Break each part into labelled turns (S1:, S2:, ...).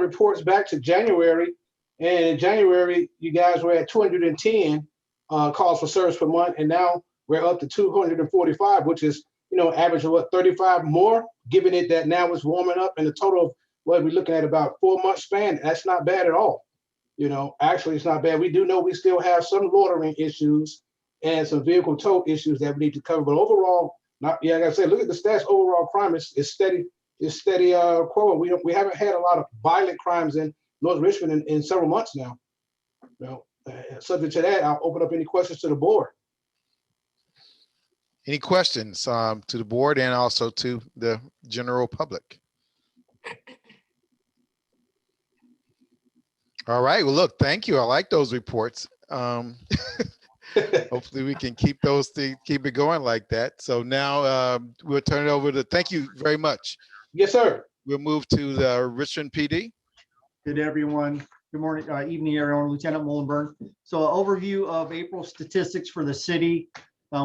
S1: the reports back to January, and in January, you guys were at 210 calls for service per month, and now we're up to 245, which is, average of what, 35 more, given it that now it's warming up, and the total of what we're looking at about 4 month span. That's not bad at all. Actually, it's not bad. We do know we still have some loitering issues and some vehicle tow issues that we need to cover, but overall, like I said, look at the stats. Overall crime is steady. It's steady. Quote. We haven't had a lot of violent crimes in North Richmond in several months now. Subject to that, I'll open up any questions to the board.
S2: Any questions to the board and also to the general public? All right. Well, look, thank you. I like those reports. Hopefully we can keep keep it going like that. So now we'll turn it over to, thank you very much.
S1: Yes, sir.
S2: We'll move to the Richmond PD.
S3: Good everyone. Good morning, evening, everyone. Lieutenant Mullenberg. So an overview of April statistics for the city.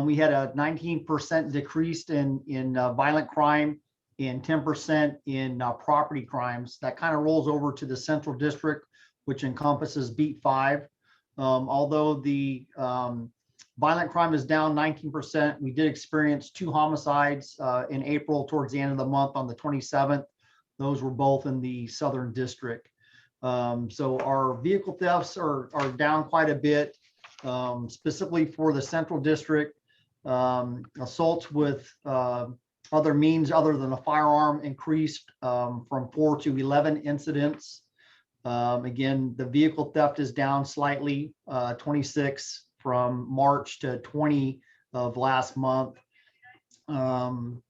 S3: We had a 19% decrease in violent crime and 10% in property crimes. That kind of rolls over to the Central District, which encompasses Beat 5. Although the violent crime is down 19%, we did experience 2 homicides in April towards the end of the month on the 27th. Those were both in the Southern District. So our vehicle thefts are down quite a bit, specifically for the Central District. Assaults with other means other than a firearm increased from 4 to 11 incidents. Again, the vehicle theft is down slightly, 26 from March to 20 of last month. And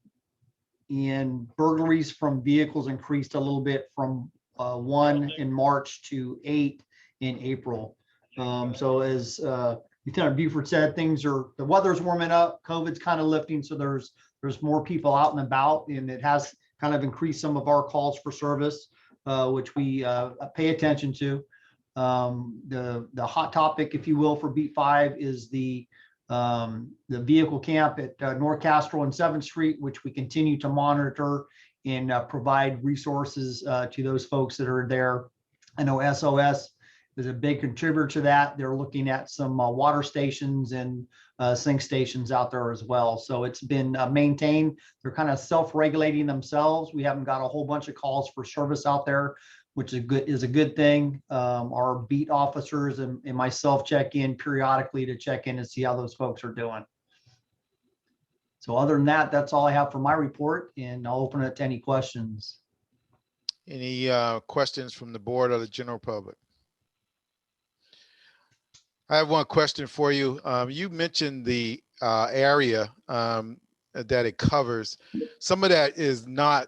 S3: burglaries from vehicles increased a little bit from 1 in March to 8 in April. So as Lieutenant Buford said, the weather's warming up, COVID's kind of lifting, so there's more people out and about, and it has kind of increased some of our calls for service, which we pay attention to. The hot topic, if you will, for Beat 5 is the vehicle camp at North Castro and 7th Street, which we continue to monitor and provide resources to those folks that are there. I know SOS is a big contributor to that. They're looking at some water stations and sink stations out there as well. So it's been maintained. They're kind of self-regulating themselves. We haven't got a whole bunch of calls for service out there, which is a good thing. Our beat officers and myself check in periodically to check in and see how those folks are doing. So other than that, that's all I have for my report, and I'll open it to any questions.
S2: Any questions from the board or the general public? I have one question for you. You mentioned the area that it covers. Some of that is not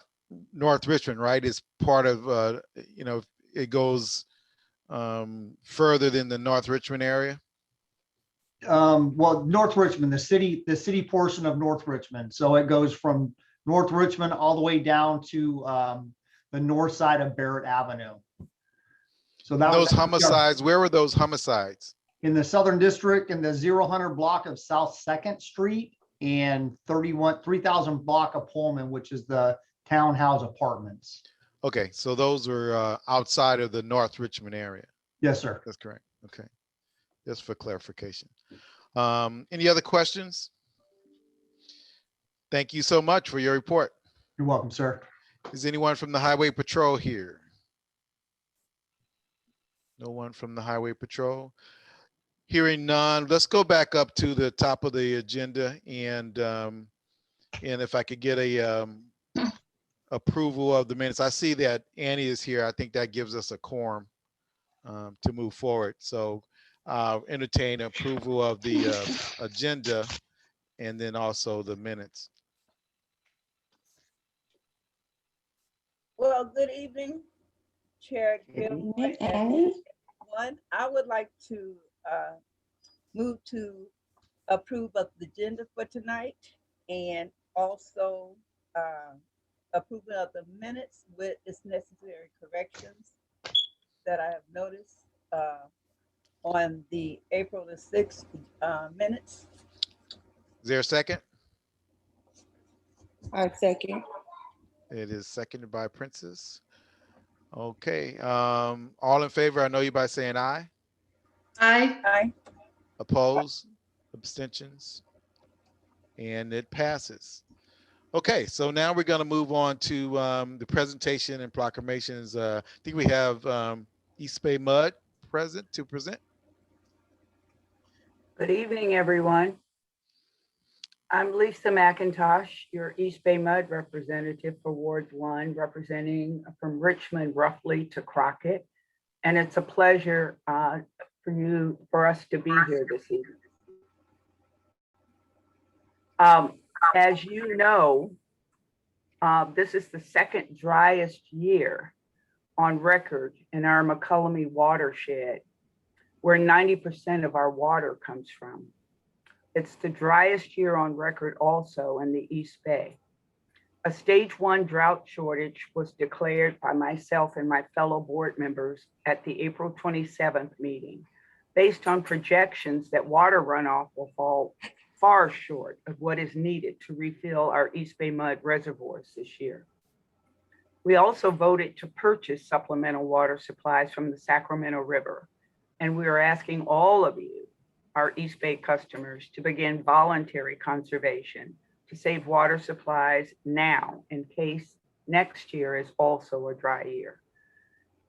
S2: North Richmond, right? It's part of, it goes further than the North Richmond area.
S3: Well, North Richmond, the city portion of North Richmond. So it goes from North Richmond all the way down to the north side of Barrett Avenue. So that
S2: those homicides, where were those homicides?
S3: In the Southern District, in the 0 block of South 2nd Street and 3000 block of Pullman, which is the townhouse apartments.
S2: Okay, so those were outside of the North Richmond area.
S3: Yes, sir.
S2: That's correct. Okay, just for clarification. Any other questions? Thank you so much for your report.
S3: You're welcome, sir.
S2: Is anyone from the Highway Patrol here? No one from the Highway Patrol. Hearing none, let's go back up to the top of the agenda, and if I could get a approval of the minutes. I see that Annie is here. I think that gives us a quorum to move forward. So entertain approval of the agenda and then also the minutes.
S4: Well, good evening, Chair Gilmore and everyone. I would like to move to approve of the agenda for tonight, and also approval of the minutes with its necessary corrections that I have noticed on the April the 6th minutes.
S2: Is there a second?
S5: I second.
S2: It is seconded by Princess. Okay, all in favor, I know you by saying aye.
S5: Aye.
S4: Aye.
S2: Oppose, abstentions, and it passes. Okay, so now we're going to move on to the presentation and proclamations. I think we have East Bay Mud present to present.
S6: Good evening, everyone. I'm Lisa McIntosh, your East Bay Mud representative for Ward 1, representing from Richmond roughly to Crockett. And it's a pleasure for us to be here this evening. As you know, this is the second driest year on record in our McCullum watershed, where 90% of our water comes from. It's the driest year on record also in the East Bay. A stage 1 drought shortage was declared by myself and my fellow board members at the April 27th meeting, based on projections that water runoff will fall far short of what is needed to refill our East Bay Mud reservoirs this year. We also voted to purchase supplemental water supplies from the Sacramento River, and we are asking all of you, our East Bay customers, to begin voluntary conservation to save water supplies now in case next year is also a dry year.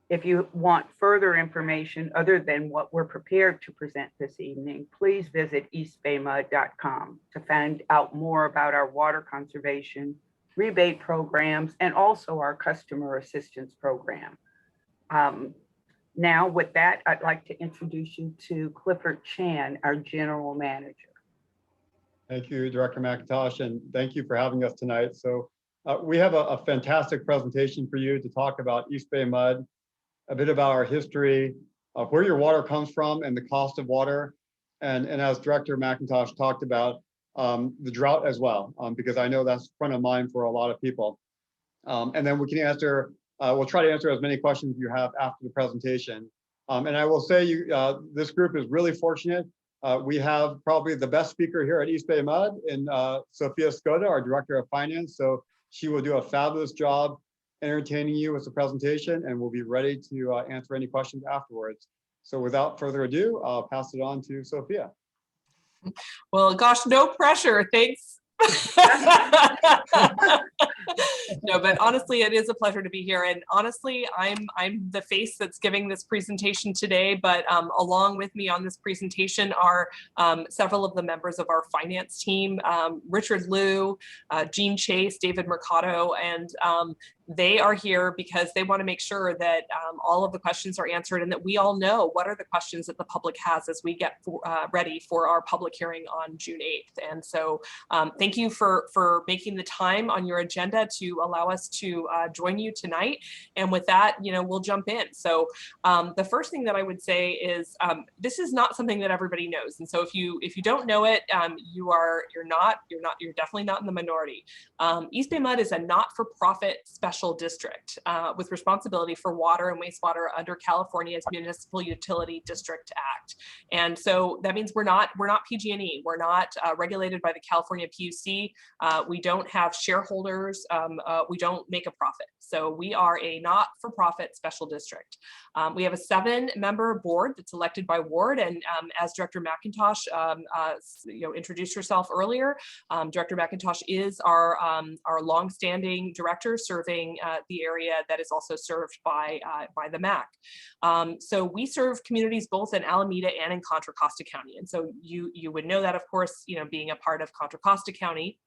S6: If you want further information other than what we're prepared to present this evening, please visit eastbaymud.com to find out more about our water conservation, rebate programs, and also our customer assistance program. Now, with that, I'd like to introduce you to Clifford Chan, our general manager.
S7: Thank you, Director McIntosh, and thank you for having us tonight. So we have a fantastic presentation for you to talk about East Bay Mud, a bit about our history, where your water comes from and the cost of water. And as Director McIntosh talked about, the drought as well, because I know that's front of mind for a lot of people. And then we can answer, we'll try to answer as many questions you have after the presentation. And I will say this group is really fortunate. We have probably the best speaker here at East Bay Mud in Sophia Skoda, our Director of Finance. So she will do a fabulous job entertaining you with the presentation, and we'll be ready to answer any questions afterwards. So without further ado, I'll pass it on to Sophia.
S5: Well, gosh, no pressure. Thanks. No, but honestly, it is a pleasure to be here. And honestly, I'm the face that's giving this presentation today, but along with me on this presentation are several of the members of our finance team, Richard Liu, Jean Chase, David Mercado, and they are here because they want to make sure that all of the questions are answered and that we all know what are the questions that the public has as we get ready for our public hearing on June 8th. And so thank you for making the time on your agenda to allow us to join you tonight. And with that, we'll jump in. So the first thing that I would say is this is not something that everybody knows. And so if you don't know it, you're definitely not in the minority. East Bay Mud is a not-for-profit special district with responsibility for water and wastewater under California's Municipal Utility District Act. And so that means we're not PG&E. We're not regulated by the California PUC. We don't have shareholders. We don't make a profit. So we are a not-for-profit special district. We have a 7-member board that's elected by ward. And as Director McIntosh introduced herself earlier, Director McIntosh is our longstanding director serving the area that is also served by the MAC. So we serve communities both in Alameda and in Contra Costa County. And so you would know that, of course, being a part of Contra Costa County.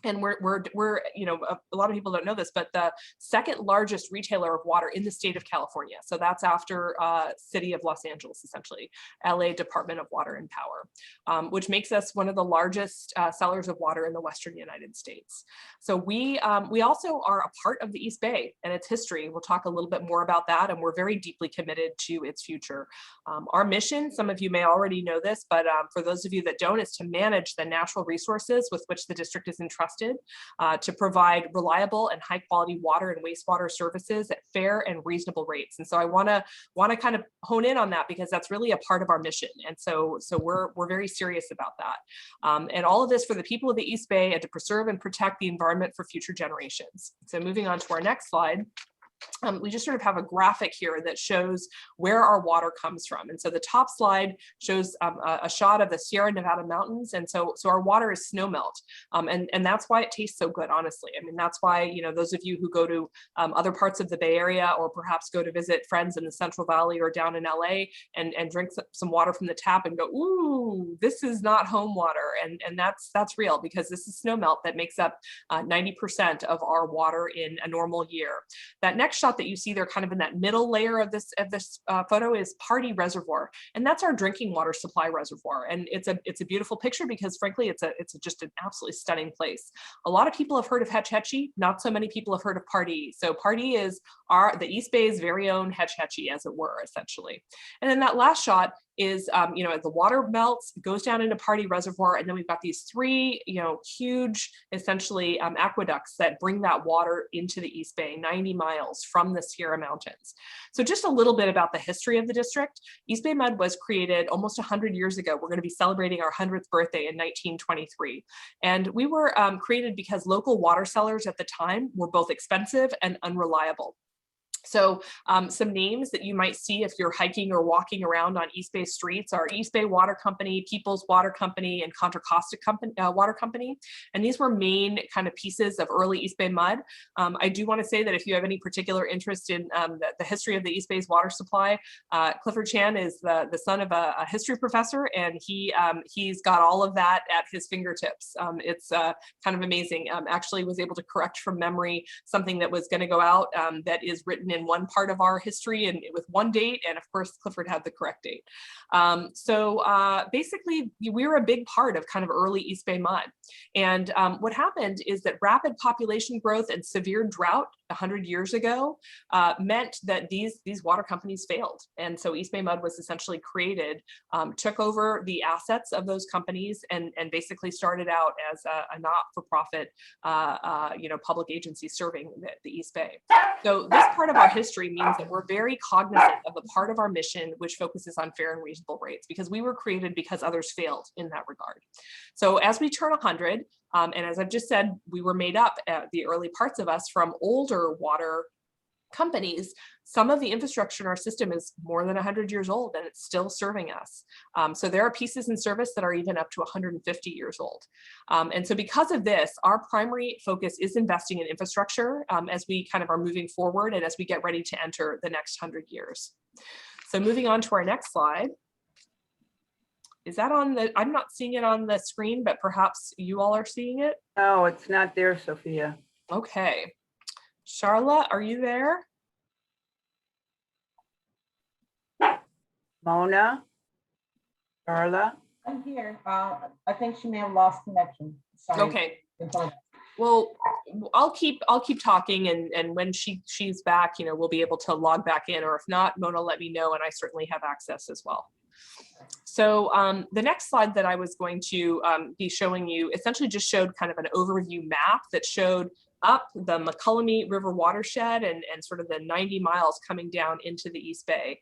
S5: And we're a lot of people don't know this, but the second largest retailer of water in the state of California. So that's after City of Los Angeles, essentially, LA Department of Water and Power, which makes us one of the largest sellers of water in the Western United States. So we also are a part of the East Bay and its history. We'll talk a little bit more about that, and we're very deeply committed to its future. Our mission, some of you may already know this, but for those of you that don't, is to manage the natural resources with which the district is entrusted to provide reliable and high quality water and wastewater services at fair and reasonable rates. And so I want to kind of hone in on that because that's really a part of our mission. And so we're very serious about that. And all of this for the people of the East Bay and to preserve and protect the environment for future generations. So moving on to our next slide. we just sort of have a graphic here that shows where our water comes from. And so the top slide shows a shot of the Sierra Nevada mountains. And so our water is snow melt. And that's why it tastes so good, honestly. I mean, that's why, you know, those of you who go to other parts of the Bay Area, or perhaps go to visit friends in the Central Valley or down in LA and drink some water from the tap and go, ooh, this is not home water. And that's real, because this is snow melt that makes up 90% of our water in a normal year. That next shot that you see there, kind of in that middle layer of this photo, is Party Reservoir, and that's our drinking water supply reservoir. And it's a beautiful picture, because frankly, it's just an absolutely stunning place. A lot of people have heard of Hetch Hetchy, not so many people have heard of Party. So Party is the East Bay's very own Hetch Hetchy, as it were, essentially. And then that last shot is, you know, as the water melts, goes down into Party Reservoir, and then we've got these three, you know, huge, essentially aqueducts that bring that water into the East Bay, 90 miles from the Sierra Mountains. So just a little bit about the history of the district. East Bay Mud was created almost 100 years ago. We're going to be celebrating our 100th birthday in 1923. And we were created because local water sellers at the time were both expensive and unreliable. So some names that you might see if you're hiking or walking around on East Bay streets are East Bay Water Company, People's Water Company, and Contra Costa Water Company. And these were main kind of pieces of early East Bay mud. I do want to say that if you have any particular interest in the history of the East Bay's water supply, Clifford Chan is the son of a history professor, and he's got all of that at his fingertips. It's kind of amazing. Actually was able to correct from memory something that was going to go out that is written in one part of our history and with one date, and of course Clifford had the correct date. So basically we were a big part of kind of early East Bay mud. And what happened is that rapid population growth and severe drought 100 years ago meant that these water companies failed. And so East Bay Mud was essentially created, took over the assets of those companies, and basically started out as a not-for-profit public agency serving the East Bay. So this part of our history means that we're very cognizant of the part of our mission which focuses on fair and reasonable rates, because we were created because others failed in that regard. So as we turn 100, and as I've just said, we were made up, the early parts of us, from older water companies. Some of the infrastructure in our system is more than 100 years old, and it's still serving us. So there are pieces in service that are even up to 150 years old. And so because of this, our primary focus is investing in infrastructure as we kind of are moving forward and as we get ready to enter the next 100 years. So moving on to our next slide. Is that on the, I'm not seeing it on the screen, but perhaps you all are seeing it?
S6: No, it's not there, Sophia.
S5: Okay. Charla, are you there?
S6: Mona? Carla?
S8: I'm here. I think she may have lost connection. Sorry.
S5: Okay. Well, I'll keep talking, and when she's back, you know, we'll be able to log back in, or if not, Mona, let me know, and I certainly have access as well. So the next slide that I was going to be showing you essentially just showed kind of an overview map that showed up the McCullummy River watershed and sort of the 90 miles coming down into the East Bay.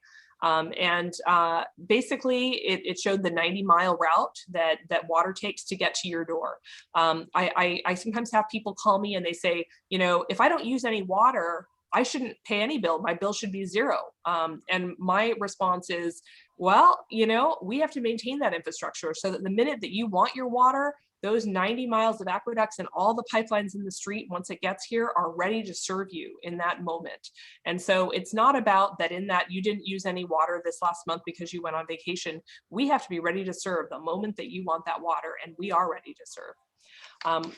S5: Basically it showed the 90-mile route that water takes to get to your door. I sometimes have people call me and they say, you know, if I don't use any water, I shouldn't pay any bill. My bill should be zero. And my response is, well, you know, we have to maintain that infrastructure so that the minute that you want your water, those 90 miles of aqueducts and all the pipelines in the street, once it gets here, are ready to serve you in that moment. And so it's not about that in that you didn't use any water this last month because you went on vacation. We have to be ready to serve the moment that you want that water, and we are ready to serve.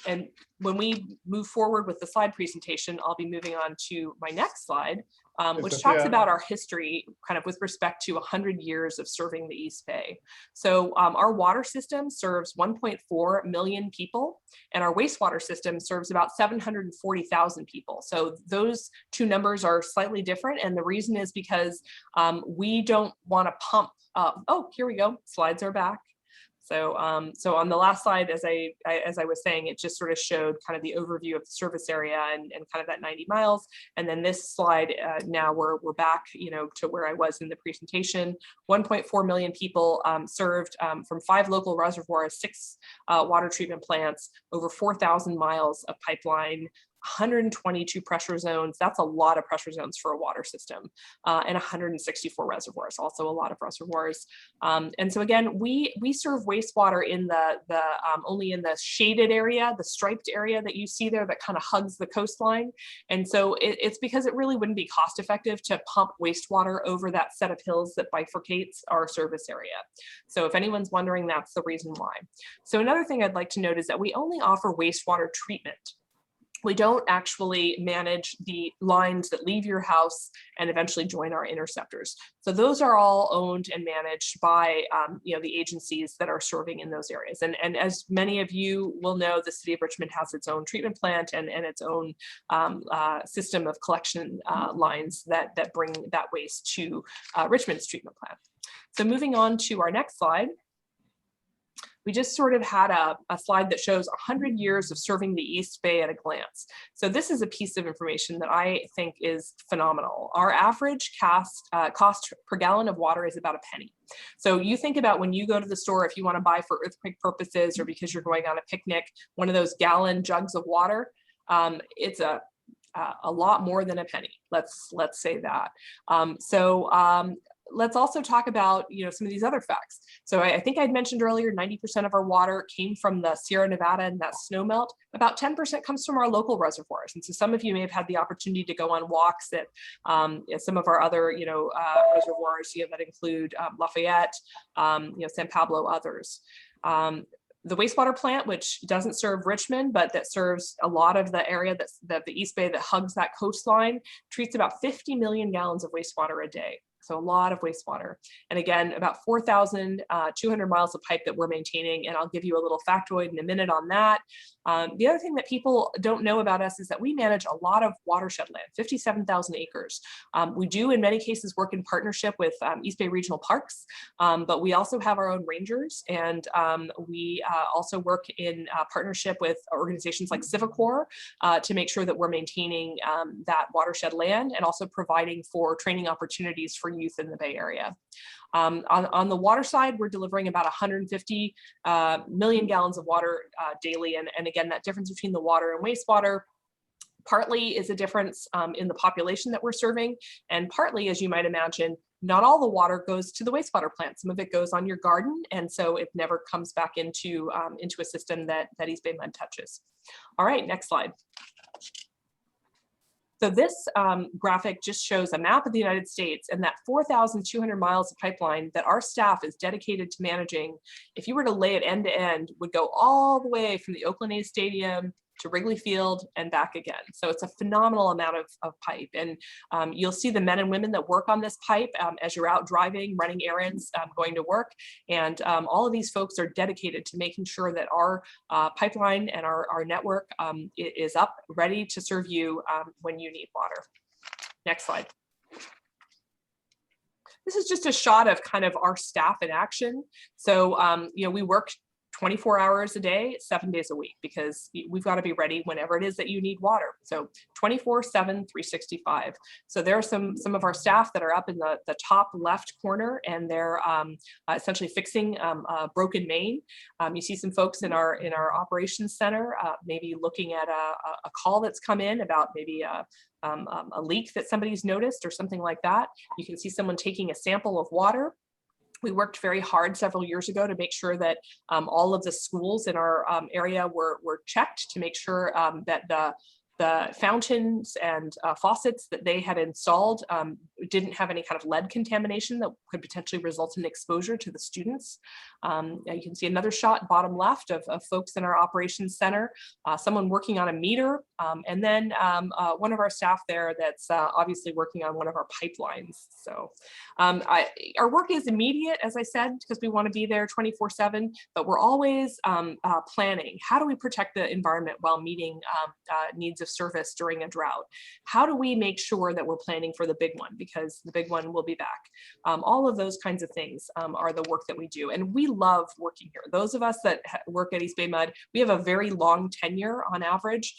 S5: And when we move forward with the slide presentation, I'll be moving on to my next slide, which talks about our history kind of with respect to 100 years of serving the East Bay. So our water system serves 1.4 million people, and our wastewater system serves about 740,000 people. So those two numbers are slightly different, and the reason is because we don't want to pump up. Oh, here we go. Slides are back. So, so on the last slide, as I was saying, it just sort of showed kind of the overview of the service area and kind of that 90 miles. And then this slide, now we're back, you know, to where I was in the presentation. 1.4 million people served from 5 local reservoirs, 6 water treatment plants, over 4,000 miles of pipeline, 122 pressure zones. That's a lot of pressure zones for a water system, and 164 reservoirs, also a lot of reservoirs. And so again, we serve wastewater in the only in the shaded area, the striped area that you see there that kind of hugs the coastline. And so it's because it really wouldn't be cost effective to pump wastewater over that set of hills that bifurcates our service area. So if anyone's wondering, that's the reason why. So another thing I'd like to note is that we only offer wastewater treatment. We don't actually manage the lines that leave your house and eventually join our interceptors. So those are all owned and managed by the agencies that are serving in those areas. And as many of you will know, the city of Richmond has its own treatment plant and its own system of collection lines that bring that waste to Richmond's treatment plant. So moving on to our next slide. We just sort of had a slide that shows 100 years of serving the East Bay at a glance. So this is a piece of information that I think is phenomenal. Our average cost per gallon of water is about a penny. So you think about when you go to the store, if you want to buy for earthquake purposes or because you're going on a picnic, one of those gallon jugs of water, it's a lot more than a penny. Let's say that. Let's also talk about, some of these other facts. So I think I'd mentioned earlier, 90% of our water came from the Sierra Nevada and that snow melt. About 10% comes from our local reservoirs. And so some of you may have had the opportunity to go on walks at some of our other, reservoirs, that include Lafayette, San Pablo, others. The wastewater plant, which doesn't serve Richmond, but that serves a lot of the area that the East Bay that hugs that coastline, treats about 50 million gallons of wastewater a day. So a lot of wastewater. And again, about 4,200 miles of pipe that we're maintaining. And I'll give you a little factoid in a minute on that. The other thing that people don't know about us is that we manage a lot of watershed land, 57,000 acres. We do in many cases work in partnership with East Bay Regional Parks, but we also have our own rangers, and we also work in partnership with organizations like Civicor to make sure that we're maintaining that watershed land and also providing for training opportunities for youth in the Bay Area. On the water side, we're delivering about 150 million gallons of water daily. And again, that difference between the water and wastewater partly is a difference in the population that we're serving. And partly, as you might imagine, not all the water goes to the wastewater plant. Some of it goes on your garden. And so it never comes back into a system that East Bay Mud touches. All right, next slide. So this graphic just shows a map of the United States and that 4,200 miles of pipeline that our staff is dedicated to managing, if you were to lay it end to end, would go all the way from the Oakland A's Stadium to Wrigley Field and back again. So it's a phenomenal amount of pipe. And you'll see the men and women that work on this pipe as you're out driving, running errands, going to work. And all of these folks are dedicated to making sure that our pipeline and our network is up, ready to serve you when you need water. Next slide. This is just a shot of kind of our staff in action. So, we work 24 hours a day, 7 days a week, because we've got to be ready whenever it is that you need water. So 24/7, 365. So there are some of our staff that are up in the top left corner, and they're essentially fixing a broken main. You see some folks in our operations center, maybe looking at a call that's come in about maybe a leak that somebody's noticed or something like that. You can see someone taking a sample of water. We worked very hard several years ago to make sure that all of the schools in our area were checked to make sure that the fountains and faucets that they had installed didn't have any kind of lead contamination that could potentially result in exposure to the students. You can see another shot bottom left of folks in our operations center, someone working on a meter, and then one of our staff there that's obviously working on one of our pipelines. So our work is immediate, as I said, because we want to be there 24/7, but we're always planning. How do we protect the environment while meeting needs of service during a drought? How do we make sure that we're planning for the big one, because the big one will be back? All of those kinds of things are the work that we do, and we love working here. Those of us that work at East Bay Mud, we have a very long tenure on average.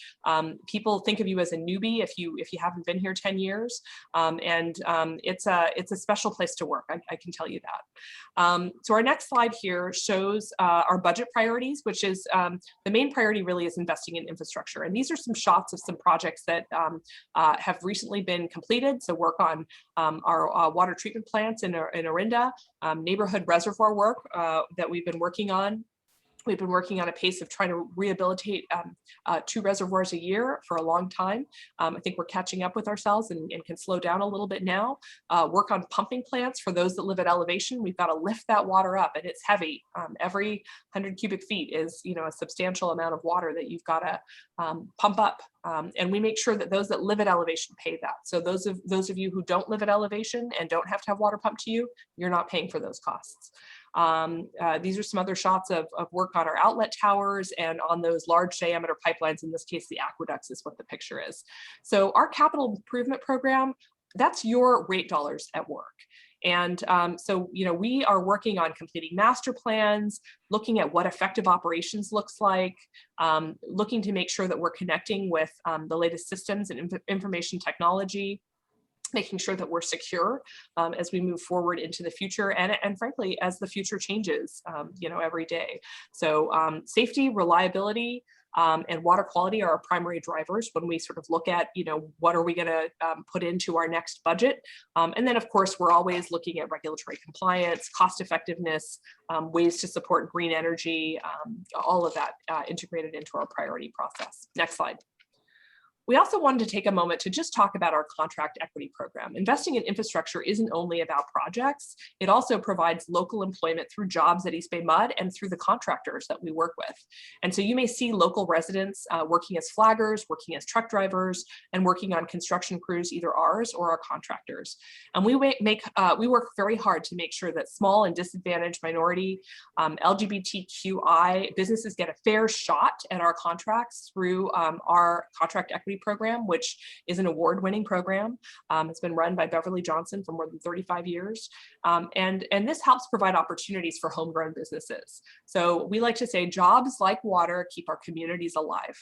S5: people think of you as a newbie if you haven't been here 10 years. It's a special place to work, I can tell you that. So our next slide here shows our budget priorities, which is the main priority really is investing in infrastructure. And these are some shots of some projects that have recently been completed. So work on our water treatment plants in Orinda, neighborhood reservoir work that we've been working on. We've been working on a pace of trying to rehabilitate 2 reservoirs a year for a long time. I think we're catching up with ourselves and can slow down a little bit now. Work on pumping plants for those that live at elevation. We've got to lift that water up, and it's heavy. Every 100 cubic feet is, a substantial amount of water that you've got to pump up. And we make sure that those that live at elevation pay that. So those of you who don't live at elevation and don't have to have water pumped to you, you're not paying for those costs. These are some other shots of work on our outlet towers and on those large diameter pipelines. In this case, the aqueducts is what the picture is. So our capital improvement program, that's your rate dollars at work. And so, we are working on completing master plans, looking at what effective operations looks like, looking to make sure that we're connecting with the latest systems and information technology, making sure that we're secure as we move forward into the future, and frankly, as the future changes, every day. So safety, reliability, and water quality are our primary drivers when we sort of look at, what are we going to put into our next budget? And then, of course, we're always looking at regulatory compliance, cost effectiveness, ways to support green energy, all of that integrated into our priority process. Next slide. We also wanted to take a moment to just talk about our contract equity program. Investing in infrastructure isn't only about projects, it also provides local employment through jobs at East Bay Mud and through the contractors that we work with. And so you may see local residents working as flaggers, working as truck drivers, and working on construction crews, either ours or our contractors. And we work very hard to make sure that small and disadvantaged minority, LGBTQI businesses get a fair shot at our contracts through our contract equity program, which is an award-winning program. It's been run by Beverly Johnson for more than 35 years. And this helps provide opportunities for homegrown businesses. So we like to say jobs like water keep our communities alive.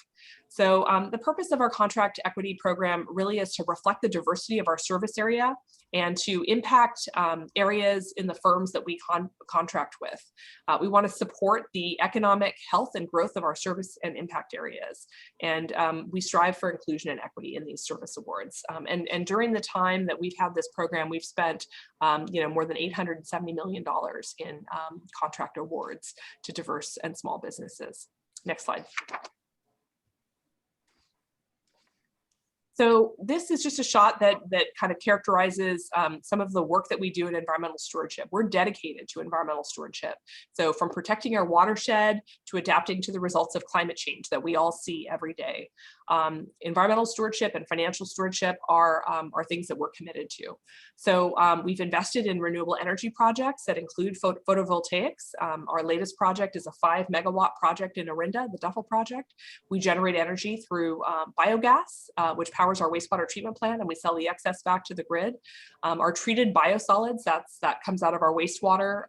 S5: So the purpose of our contract equity program really is to reflect the diversity of our service area and to impact areas in the firms that we contract with. We want to support the economic health and growth of our service and impact areas. And we strive for inclusion and equity in these service awards. And during the time that we've had this program, we've spent more than $870 million in contract awards to diverse and small businesses. Next slide. So this is just a shot that kind of characterizes some of the work that we do in environmental stewardship. We're dedicated to environmental stewardship. So from protecting our watershed to adapting to the results of climate change that we all see every day. Environmental stewardship and financial stewardship are things that we're committed to. So we've invested in renewable energy projects that include photovoltaics. Our latest project is a 5 megawatt project in Orinda, the Duffel project. We generate energy through biogas, which powers our wastewater treatment plant, and we sell the excess back to the grid. Our treated biosolids, that comes out of our wastewater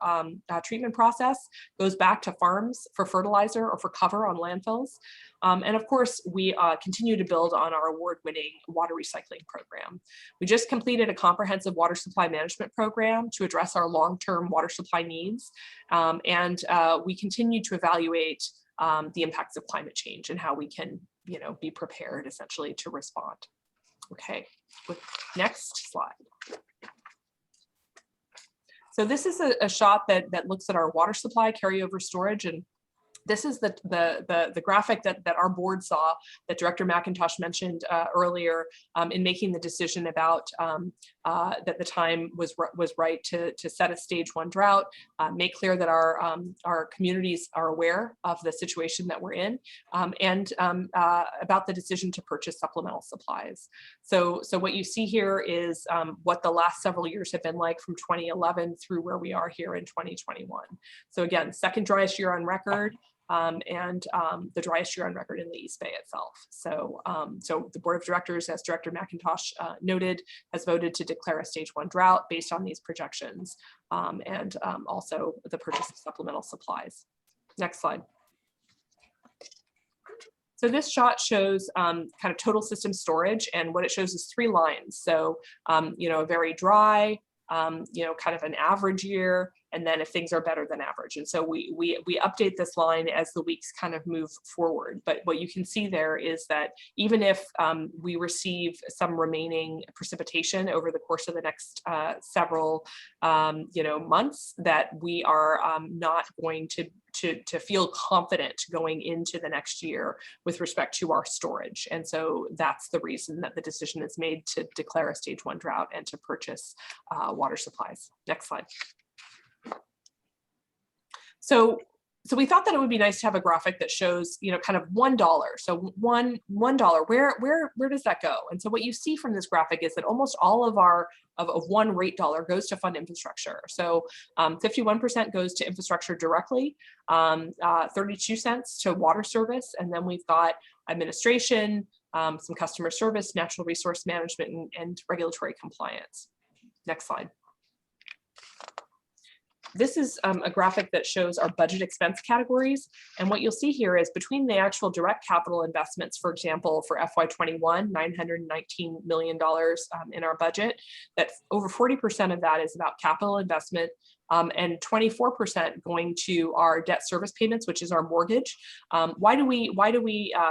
S5: treatment process, goes back to farms for fertilizer or for cover on landfills. And of course, we continue to build on our award-winning water recycling program. We just completed a comprehensive water supply management program to address our long-term water supply needs. And we continue to evaluate the impacts of climate change and how we can be prepared essentially to respond. Okay, next slide. So this is a shot that looks at our water supply, carryover storage, and this is the graphic that our board saw that Director McIntosh mentioned earlier in making the decision about that the time was right to set a stage 1 drought, make clear that our communities are aware of the situation that we're in, and about the decision to purchase supplemental supplies. So what you see here is what the last several years have been like from 2011 through where we are here in 2021. So again, second driest year on record. And the driest year on record in the East Bay itself. So, so the Board of Directors, as Director McIntosh noted, has voted to declare a stage 1 drought based on these projections, and also the purchase of supplemental supplies. Next slide. So this shot shows kind of total system storage, and what it shows is 3 lines. So, a very dry, kind of an average year, and then if things are better than average. And so we update this line as the weeks kind of move forward. But what you can see there is that even if we receive some remaining precipitation over the course of the next several months, that we are not going to feel confident going into the next year with respect to our storage. And so that's the reason that the decision is made to declare a stage 1 drought and to purchase water supplies. Next slide. So we thought that it would be nice to have a graphic that shows, kind of $1. So $1, where does that go? And so what you see from this graphic is that almost all of our of one rate dollar goes to fund infrastructure. So 51% goes to infrastructure directly, 32 cents to water service, and then we've got administration, some customer service, natural resource management, and regulatory compliance. Next slide. This is a graphic that shows our budget expense categories. And what you'll see here is between the actual direct capital investments, for example, for FY21, $919 million in our budget, that over 40% of that is about capital investment, and 24% going to our debt service payments, which is our mortgage. Why do we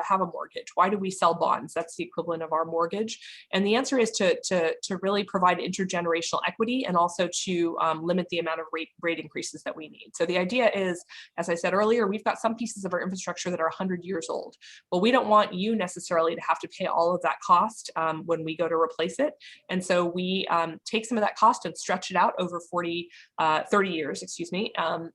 S5: have a mortgage? Why do we sell bonds? That's the equivalent of our mortgage. And the answer is to really provide intergenerational equity, and also to limit the amount of rate increases that we need. So the idea is, as I said earlier, we've got some pieces of our infrastructure that are 100 years old. Well, we don't want you necessarily to have to pay all of that cost when we go to replace it. And so we take some of that cost and stretch it out over 30 years,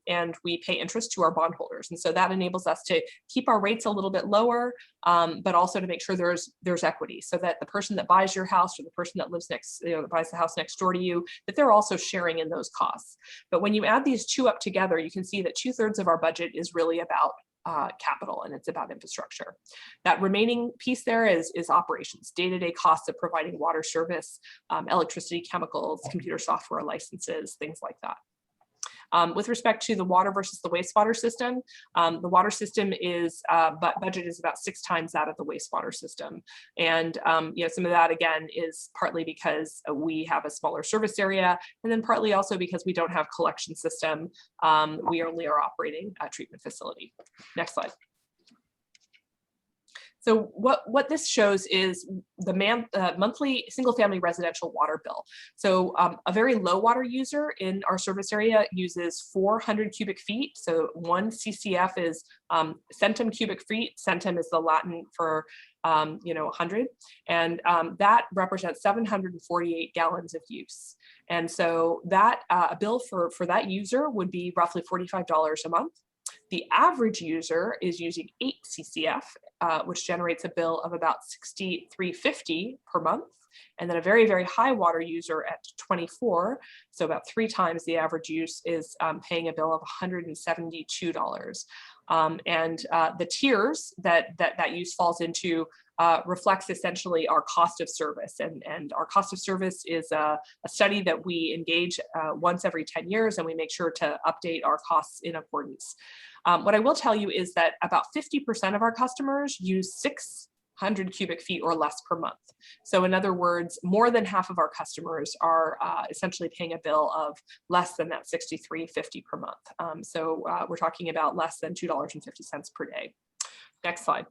S5: and we pay interest to our bondholders. And so that enables us to keep our rates a little bit lower, but also to make sure there's equity, so that the person that buys your house, or the person that lives next, that buys the house next door to you, that they're also sharing in those costs. But when you add these two up together, you can see that 2/3 of our budget is really about capital, and it's about infrastructure. That remaining piece there is operations, day-to-day costs of providing water service, electricity, chemicals, computer software licenses, things like that. With respect to the water versus the wastewater system, the water system is budget is about 6 times that of the wastewater system. And some of that, again, is partly because we have a smaller service area, and then partly also because we don't have collection system. We only are operating a treatment facility. Next slide. So what this shows is the monthly single-family residential water bill. So a very low water user in our service area uses 400 cubic feet. So 1 CCF is centum cubic feet. Centum is the Latin for 100, and that represents 748 gallons of use. And so that a bill for that user would be roughly $45 a month. The average user is using 8 CCF, which generates a bill of about $63.50 per month. And then a very, very high water user at 24, so about 3 times the average use, is paying a bill of $172. And the tiers that use falls into reflects essentially our cost of service. And our cost of service is a study that we engage once every 10 years, and we make sure to update our costs in accordance. What I will tell you is that about 50% of our customers use 600 cubic feet or less per month. So in other words, more than half of our customers are essentially paying a bill of less than that $63.50 per month. So we're talking about less than $2.50 per day. Next slide.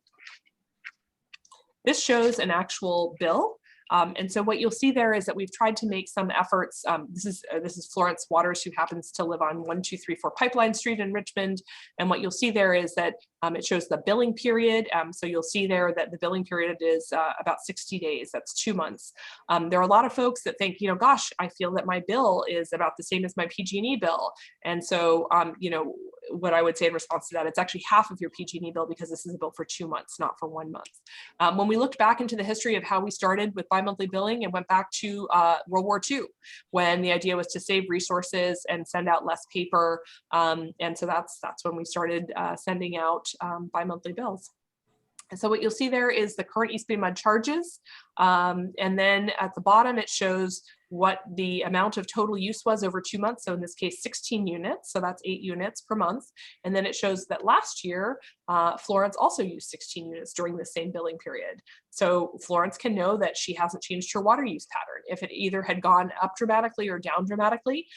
S5: This shows an actual bill. And so what you'll see there is that we've tried to make some efforts. This is Florence Waters, who happens to live on 1234 Pipeline Street in Richmond. And what you'll see there is that it shows the billing period. So you'll see there that the billing period is about 60 days. That's 2 months. There are a lot of folks that think, gosh, I feel that my bill is about the same as my PG&E bill. And so, what I would say in response to that, it's actually half of your PG&E bill, because this is a bill for 2 months, not for 1 month. When we looked back into the history of how we started with bi-monthly billing, and went back to World War II, when the idea was to save resources and send out less paper. And so that's when we started sending out bi-monthly bills. And so what you'll see there is the current East Bay Mud charges. And then at the bottom, it shows what the amount of total use was over 2 months. So in this case, 16 units. So that's 8 units per month. And then it shows that last year, Florence also used 16 units during the same billing period. So Florence can know that she hasn't changed her water use pattern. If it either had gone up dramatically or down dramatically,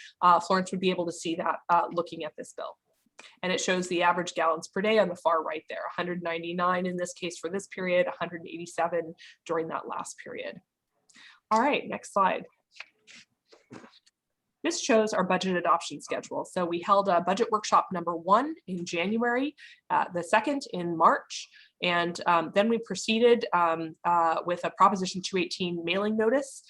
S5: Florence would be able to see that looking at this bill. And it shows the average gallons per day on the far right there, 199 in this case for this period, 187 during that last period. All right, next slide. This shows our budget adoption schedule. So we held a budget workshop #1 in January, the 2nd in March. And then we proceeded with a Proposition 218 mailing notice.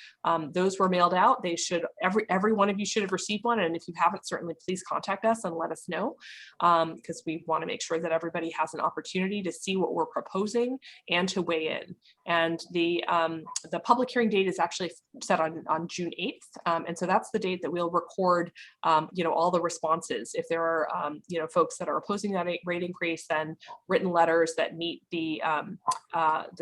S5: Those were mailed out. They should, every one of you should have received one. And if you haven't, certainly please contact us and let us know, because we want to make sure that everybody has an opportunity to see what we're proposing and to weigh in. And the public hearing date is actually set on June 8th. And so that's the date that we'll record, all the responses. If there are, folks that are opposing that rate increase, then written letters that meet the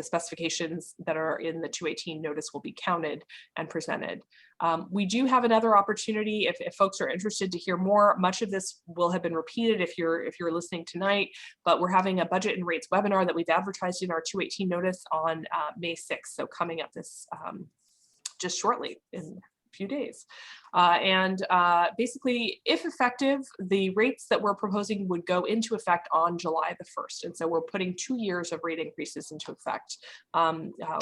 S5: specifications that are in the 218 notice will be counted and presented. We do have another opportunity if folks are interested to hear more. Much of this will have been repeated if you're listening tonight, but we're having a budget and rates webinar that we've advertised in our 218 notice on May 6th. So coming up this just shortly in a few days. Basically, if effective, the rates that we're proposing would go into effect on July the 1st. And so we're putting 2 years of rate increases into effect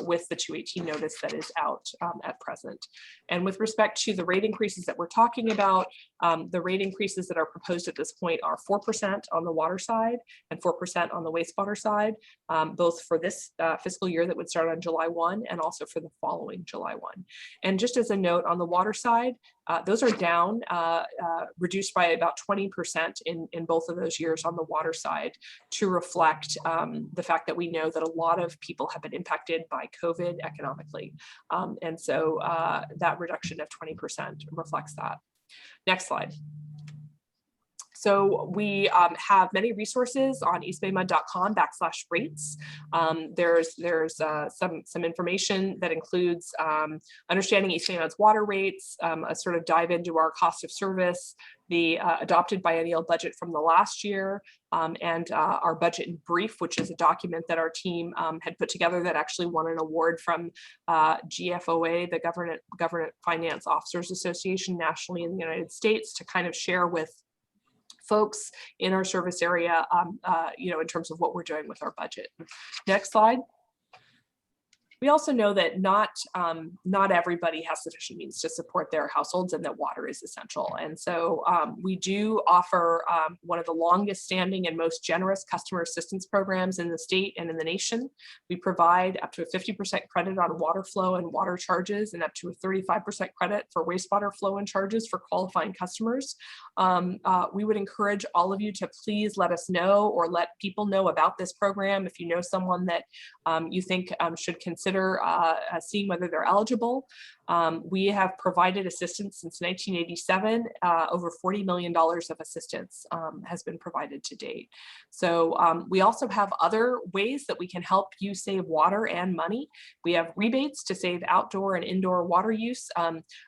S5: with the 218 notice that is out at present. And with respect to the rate increases that we're talking about, the rate increases that are proposed at this point are 4% on the water side and 4% on the wastewater side, both for this fiscal year that would start on July 1 and also for the following July 1. And just as a note on the water side, those are down, reduced by about 20% in both of those years on the water side to reflect the fact that we know that a lot of people have been impacted by COVID economically. And so that reduction of 20% reflects that. Next slide. So we have many resources on eastbaymud.com/rates. There's some information that includes understanding East Bay Mud's water rates, a sort of dive into our cost of service, the adopted biennial budget from the last year, and our budget in brief, which is a document that our team had put together that actually won an award from GFOA, the Government Finance Officers Association nationally in the United States, to kind of share with folks in our service area, in terms of what we're doing with our budget. Next slide. We also know that not everybody has sufficient means to support their households and that water is essential. And so we do offer one of the longest standing and most generous customer assistance programs in the state and in the nation. We provide up to a 50% credit on water flow and water charges and up to a 35% credit for wastewater flow and charges for qualifying customers. We would encourage all of you to please let us know or let people know about this program. If you know someone that you think should consider seeing whether they're eligible. We have provided assistance since 1987. Over $40 million of assistance has been provided to date. So we also have other ways that we can help you save water and money. We have rebates to save outdoor and indoor water use.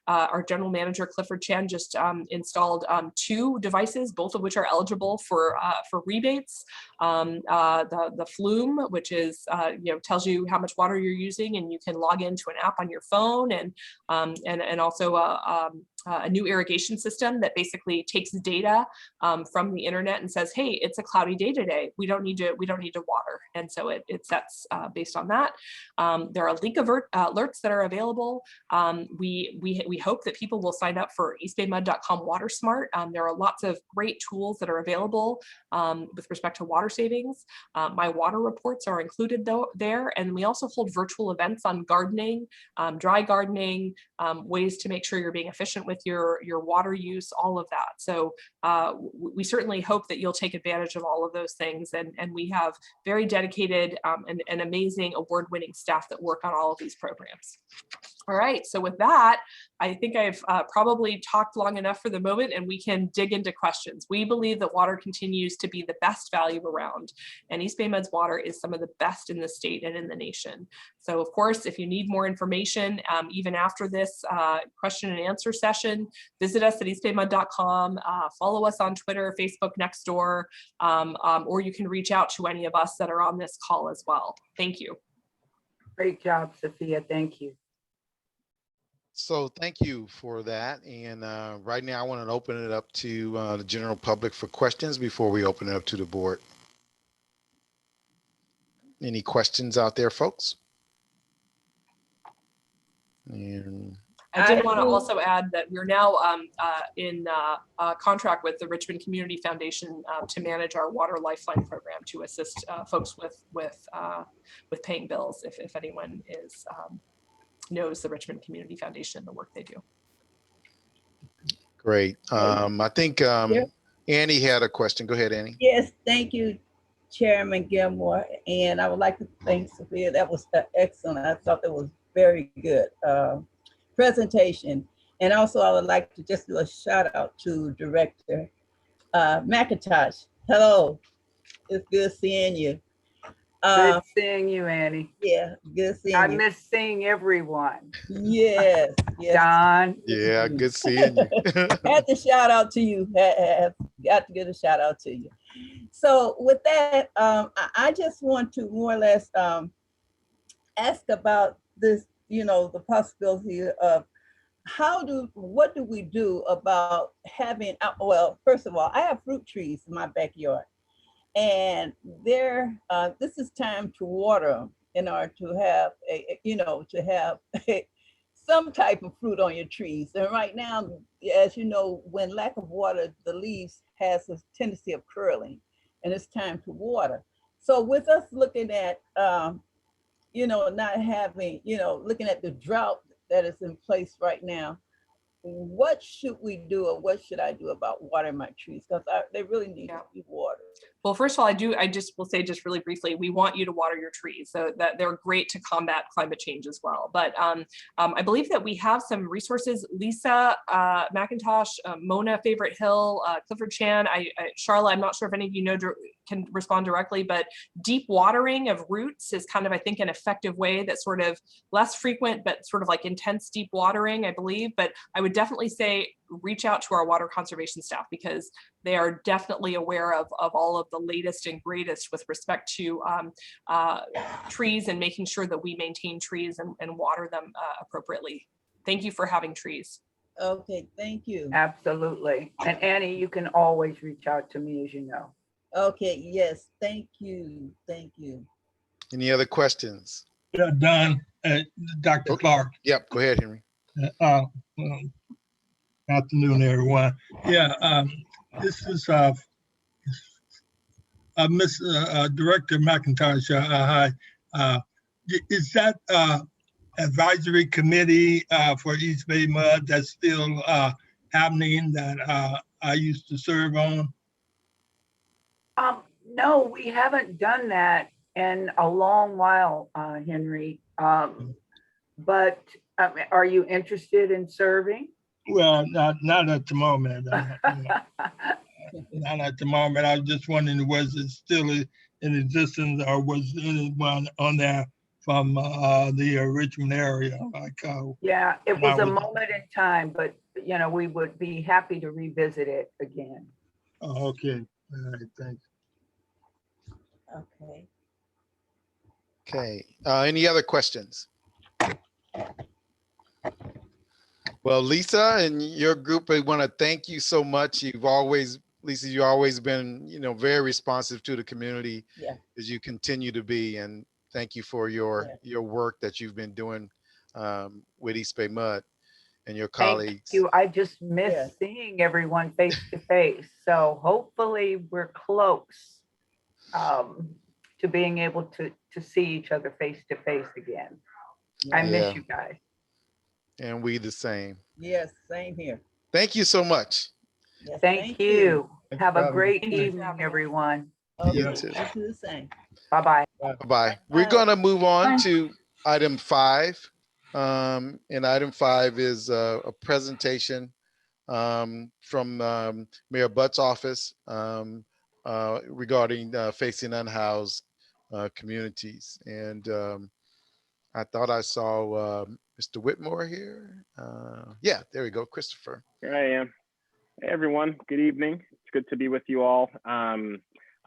S5: Our general manager, Clifford Chan, just installed 2 devices, both of which are eligible for rebates. The Flume, which is tells you how much water you're using, and you can log into an app on your phone, and also a new irrigation system that basically takes data from the internet and says, hey, it's a cloudy day today. We don't need to water. And so it sets based on that. There are leak alerts that are available. We hope that people will sign up for eastbaymud.com Water Smart. There are lots of great tools that are available with respect to water savings. My water reports are included there. And we also hold virtual events on gardening, dry gardening, ways to make sure you're being efficient with with your water use, all of that. So we certainly hope that you'll take advantage of all of those things. And we have very dedicated and amazing award-winning staff that work on all of these programs. All right, so with that, I think I've probably talked long enough for the moment, and we can dig into questions. We believe that water continues to be the best value around, and East Bay Med's water is some of the best in the state and in the nation. So of course, if you need more information, even after this question and answer session, visit us at eastbaymed.com, follow us on Twitter, Facebook, Nextdoor, or you can reach out to any of us that are on this call as well. Thank you.
S6: Great job, Sophia. Thank you.
S2: So thank you for that. And right now I want to open it up to the general public for questions before we open it up to the board. Any questions out there, folks? And
S5: I did want to also add that we're now in contract with the Richmond Community Foundation to manage our Water Lifeline program to assist folks with paying bills if anyone is knows the Richmond Community Foundation and the work they do.
S2: great. I think Annie had a question. Go ahead, Annie.
S4: Yes, thank you, Chairman Gilmore. And I would like to thank Sophia. That was excellent. I thought that was very good presentation. And also I would like to just do a shout out to Director McIntosh. Hello, it's good seeing you.
S6: Good seeing you, Annie.
S4: Yeah, good seeing
S6: I
S4: you.
S6: miss seeing everyone.
S4: Yes, yes.
S6: Don.
S2: Yeah, good seeing you.
S4: Had to shout out to you. Got to get a shout out to you. So with that, I just want to more or less ask about this, you know, the possibility of what do we do about having, well, first of all, I have fruit trees in my backyard. And this is time to water them in order to have some type of fruit on your trees. And right now, as you know, when lack of water, the leaves has a tendency of curling, and it's time to water. So with us looking at, not having, looking at the drought that is in place right now, what should we do, or what should I do about watering my trees? Because they really need to be watered.
S5: Well, first of all, I just will say just really briefly, we want you to water your trees, so that they're great to combat climate change as well. But I believe that we have some resources. Lisa McIntosh, Mona Favorite Hill, Clifford Chan, Charlotte, I'm not sure if any of you know can respond directly, but deep watering of roots is kind of, I think, an effective way that's sort of less frequent, but sort of like intense deep watering, I believe. But I would definitely say reach out to our water conservation staff, because they are definitely aware of all of the latest and greatest with respect to trees and making sure that we maintain trees and water them appropriately. Thank you for having trees.
S4: Okay, thank you.
S6: Absolutely. And Annie, you can always reach out to me, as you know.
S4: Okay, yes, thank you, thank you.
S2: Any other questions?
S9: Yeah, Don, Dr.
S2: Okay.
S9: Clark.
S2: Yep, go ahead, Henry.
S9: Afternoon, everyone. Yeah, this is Miss Director McIntosh. Hi. Is that advisory committee for East Bay Mud that's still happening that I used to serve on?
S6: No, we haven't done that in a long while, Henry. But are you interested in serving?
S9: Well, not at the moment. Not at the moment. I was just wondering, was it still in existence, or was anyone on there from the Richmond area?
S6: Yeah, it was a moment in time, but we would be happy to revisit it again.
S9: Oh, okay. All right, thanks.
S4: Okay.
S2: Okay, any other questions? Well, Lisa and your group, I want to thank you so much. Lisa, you've always been, very responsive to the community, as you continue to be. And thank you for your work that you've been doing with East Bay Mud and your colleagues.
S6: Thank you. I just miss seeing everyone face to face. So hopefully we're close to being able to see each other face to face again. I miss you guys.
S2: And we the same.
S4: Yes, same here.
S2: Thank you so much.
S4: Yes,
S6: Thank you.
S7: Thanks
S6: Have
S7: for
S6: a
S7: having
S6: great
S7: us.
S6: evening, everyone.
S4: Okay,
S2: You
S4: you
S2: too.
S4: do the same.
S6: Bye-bye.
S2: Bye. We're
S4: Bye.
S2: going to move on
S8: Bye.
S2: to item 5. And item 5 is a presentation from Mayor Butt's office regarding facing unhoused communities. And I thought I saw Mr. Whitmore here. Yeah, there we go, Christopher.
S10: Here I am. Hey, everyone. Good evening. It's good to be with you all.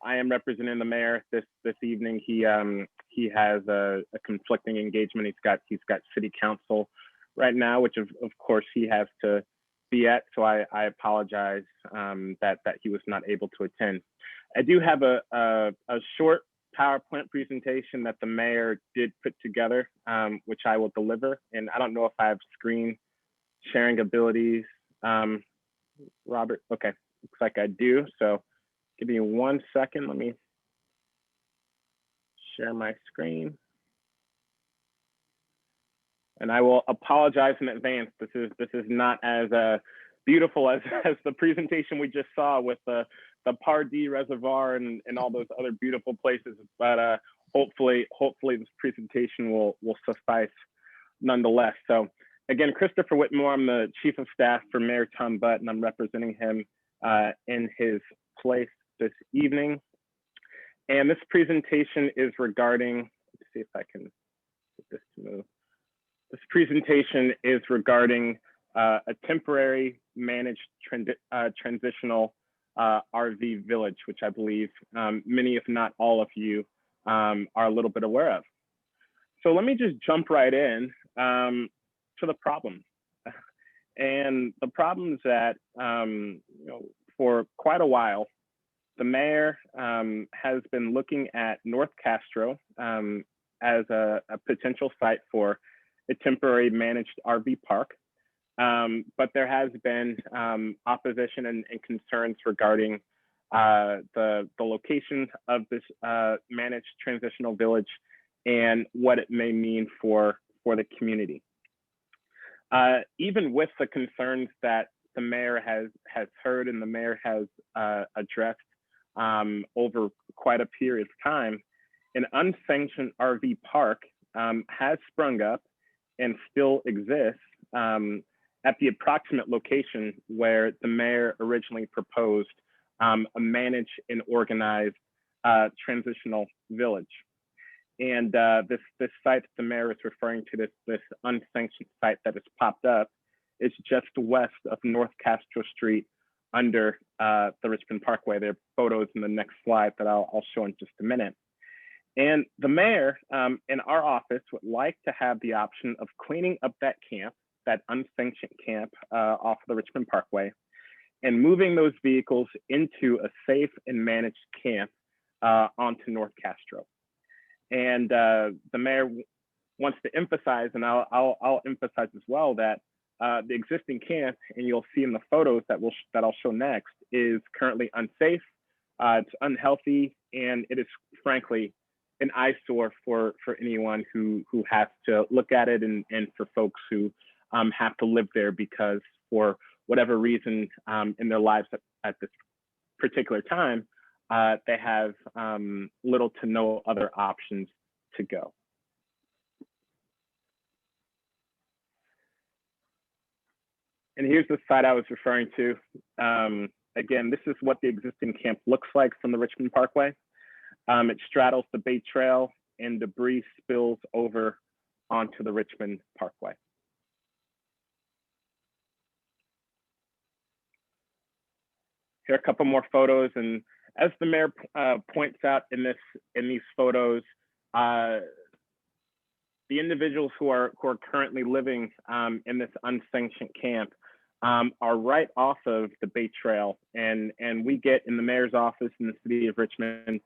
S10: I am representing the mayor this evening. He has a conflicting engagement. He's got city council right now, which of course he has to be at. So I apologize that he was not able to attend. I do have a short PowerPoint presentation that the mayor did put together, which I will deliver. And I don't know if I have screen sharing abilities. Robert, okay, looks like I do. So give me 1 second. Let me share my screen. And I will apologize in advance. This is not as beautiful as the presentation we just saw with the Pardee Reservoir and all those other beautiful places. But hopefully this presentation will suffice nonetheless. So again, Christopher Whitmore, I'm the Chief of Staff for Mayor Tom Butt, and I'm representing him in his place this evening. And this presentation is regarding, let's see if I can get this to move. This presentation is regarding a temporary managed transitional RV village, which I believe many, if not all of you, are a little bit aware of. So let me just jump right in to the problem. And the problem is that for quite a while, the mayor has been looking at North Castro as a potential site for a temporary managed RV park. But there has been opposition and concerns regarding the location of this managed transitional village and what it may mean for the community. Even with the concerns that the mayor has heard and the mayor has addressed over quite a period of time, an unsanctioned RV park has sprung up and still exists at the approximate location where the mayor originally proposed a managed and organized transitional village. And this site that the mayor is referring to, this unsanctioned site that has popped up, is just west of North Castro Street under the Richmond Parkway. There are photos in the next slide that I'll show in just a minute. And the mayor in our office would like to have the option of cleaning up that camp, that unsanctioned camp off of the Richmond Parkway, and moving those vehicles into a safe and managed camp onto North Castro. And the mayor wants to emphasize, and I'll emphasize as well, that the existing camp, and you'll see in the photos that I'll show next, is currently unsafe, it's unhealthy, and it is frankly an eyesore for anyone who has to look at it, and for folks who have to live there because for whatever reason in their lives at this particular time, they have little to no other options to go. And here's the site I was referring to. Again, this is what the existing camp looks like from the Richmond Parkway. It straddles the Bay Trail and debris spills over onto the Richmond Parkway. Here are a couple more photos, and as the mayor points out in these photos, the individuals who are currently living in this unsanctioned camp are right off of the Bay Trail, and we get in the mayor's office in the city of Richmond,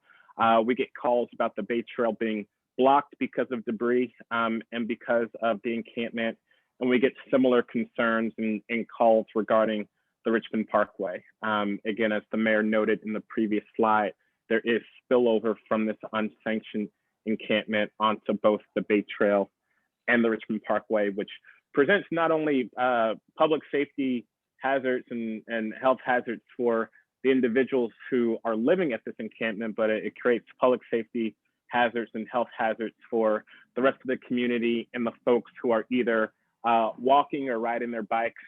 S10: we get calls about the Bay Trail being blocked because of debris and because of the encampment, and we get similar concerns and calls regarding the Richmond Parkway. Again, as the mayor noted in the previous slide, there is spillover from this unsanctioned encampment onto both the Bay Trail and the Richmond Parkway, which presents not only public safety hazards and health hazards for the individuals who are living at this encampment, but it creates public safety hazards and health hazards for the rest of the community and the folks who are either walking or riding their bikes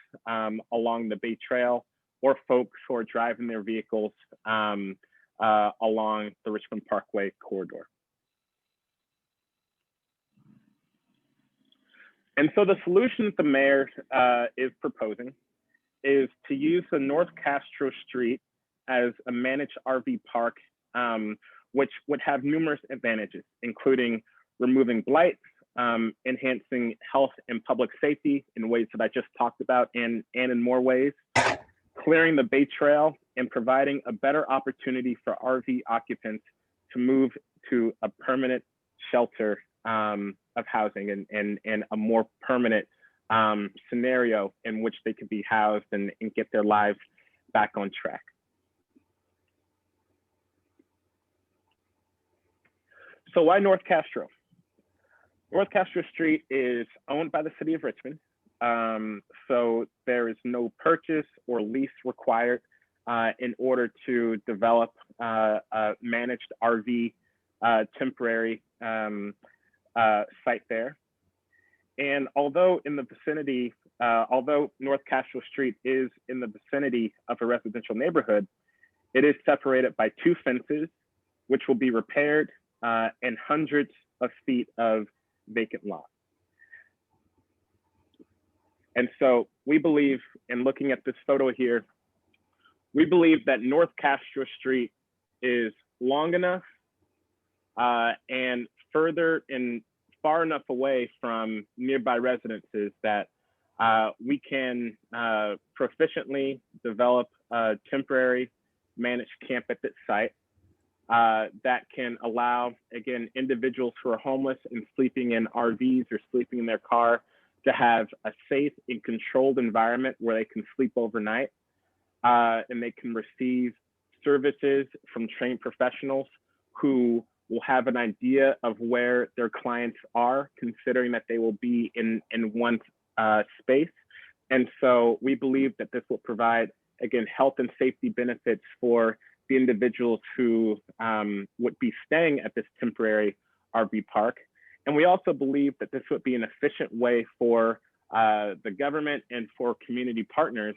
S10: along the Bay Trail, or folks who are driving their vehicles along the Richmond Parkway corridor. And so the solution that the mayor is proposing is to use the North Castro Street as a managed RV park, which would have numerous advantages, including removing blights, enhancing health and public safety in ways that I just talked about, and in more ways, clearing the Bay Trail and providing a better opportunity for RV occupants to move to a permanent shelter of housing and a more permanent scenario in which they could be housed and get their lives back on track. So why North Castro? North Castro Street is owned by the city of Richmond. So there is no purchase or lease required in order to develop a managed RV temporary site there. And although in the vicinity, although North Castro Street is in the vicinity of a residential neighborhood, it is separated by 2 fences, which will be repaired, and hundreds of feet of vacant lot. And so we believe, in looking at this photo here, we believe that North Castro Street is long enough and further and far enough away from nearby residences that we can proficiently develop a temporary managed camp at this site that can allow, again, individuals who are homeless and sleeping in RVs or sleeping in their car to have a safe and controlled environment where they can sleep overnight, and they can receive services from trained professionals who will have an idea of where their clients are, considering that they will be in one space. And so we believe that this will provide, again, health and safety benefits for the individuals who would be staying at this temporary RV park. And we also believe that this would be an efficient way for the government and for community partners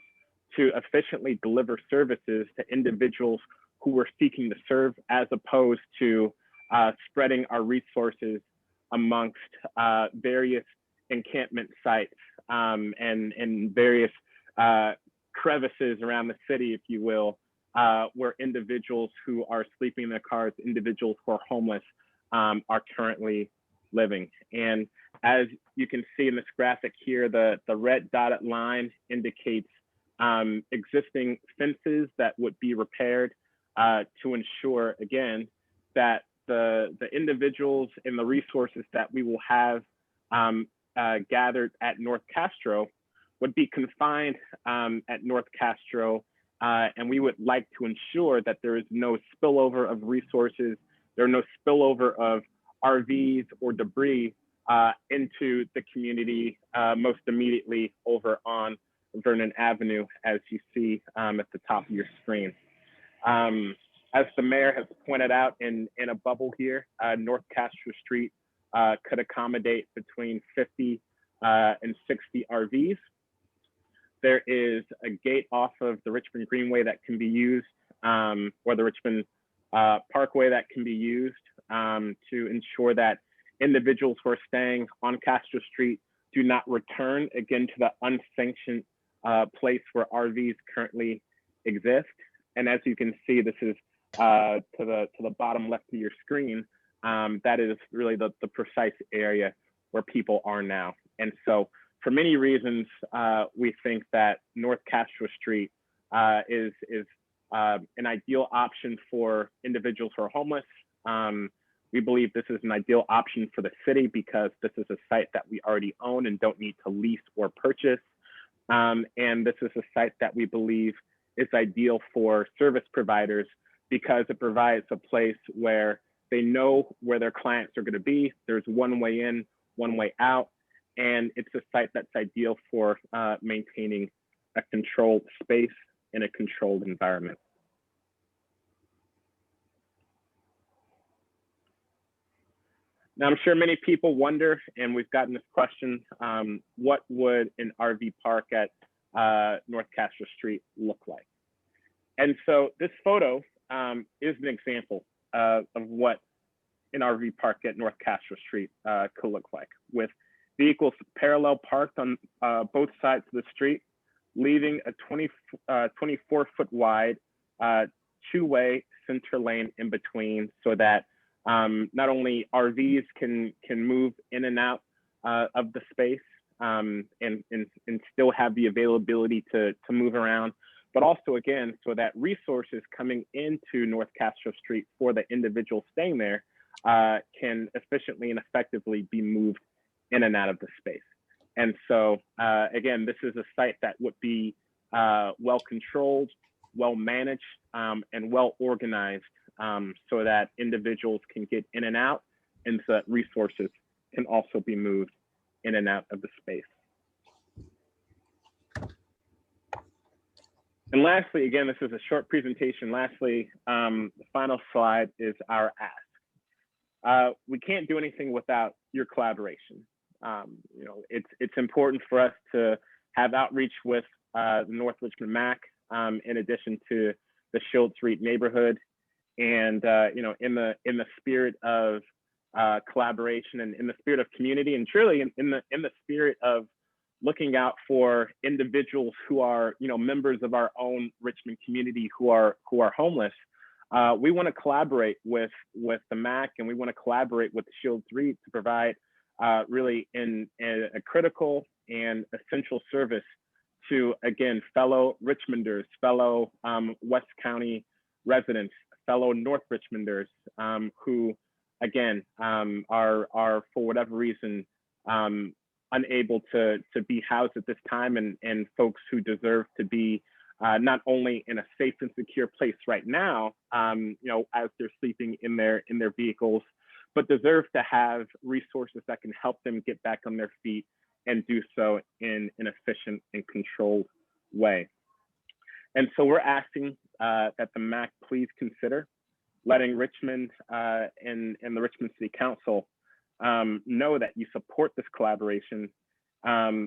S10: to efficiently deliver services to individuals who are seeking to serve, as opposed to spreading our resources amongst various encampment sites and various crevices around the city, if you will, where individuals who are sleeping in their cars, individuals who are homeless, are currently living. And as you can see in this graphic here, the red dotted line indicates existing fences that would be repaired to ensure, again, that the individuals and the resources that we will have gathered at North Castro would be confined at North Castro, and we would like to ensure that there is no spillover of resources, there are no spillover of RVs or debris into the community, most immediately over on Vernon Avenue, as you see at the top of your screen. As the mayor has pointed out in a bubble here, North Castro Street could accommodate between 50 and 60 RVs. There is a gate off of the Richmond Greenway that can be used, or the Richmond Parkway that can be used to ensure that individuals who are staying on Castro Street do not return again to the unsanctioned place where RVs currently exist. And as you can see, this is to the bottom left of your screen. That is really the precise area where people are now. And so for many reasons, we think that North Castro Street is an ideal option for individuals who are homeless. We believe this is an ideal option for the city because this is a site that we already own and don't need to lease or purchase. And this is a site that we believe is ideal for service providers because it provides a place where they know where their clients are going to be. There's one way in, one way out. and it's a site that's ideal for maintaining a controlled space in a controlled environment. Now, I'm sure many people wonder, and we've gotten this question, what would an RV park at North Castro Street look like? And so this photo is an example of what an RV park at North Castro Street could look like, with vehicles parallel parked on both sides of the street, leaving a 24-foot wide two-way center lane in between, so that not only RVs can move in and out of the space and still have the availability to move around, but also, again, so that resources coming into North Castro Street for the individual staying there can efficiently and effectively be moved in and out of the space. And so, again, this is a site that would be well controlled, well managed, and well organized, so that individuals can get in and out, and so that resources can also be moved in and out of the space. And lastly, again, this is a short presentation. Lastly, the final slide is our ask. We can't do anything without your collaboration. You know, it's important for us to have outreach with the North Richmond MAC, in addition to the Shield Street neighborhood, and you know, in the spirit of collaboration and in the spirit of community, and truly in the spirit of looking out for individuals who are, you know, members of our own Richmond community who are homeless. We want to collaborate with the MAC, and we want to collaborate with the Shield Street to provide really a critical and essential service to, again, fellow Richmonders, fellow West County residents, fellow North Richmonders who, again, are for whatever reason unable to be housed at this time, and folks who deserve to be not only in a safe and secure place right now, you know, as they're sleeping in their vehicles, but deserve to have resources that can help them get back on their feet and do so in an efficient and controlled way. And so we're asking that the MAC please consider letting Richmond and the Richmond City Council know that you support this collaboration,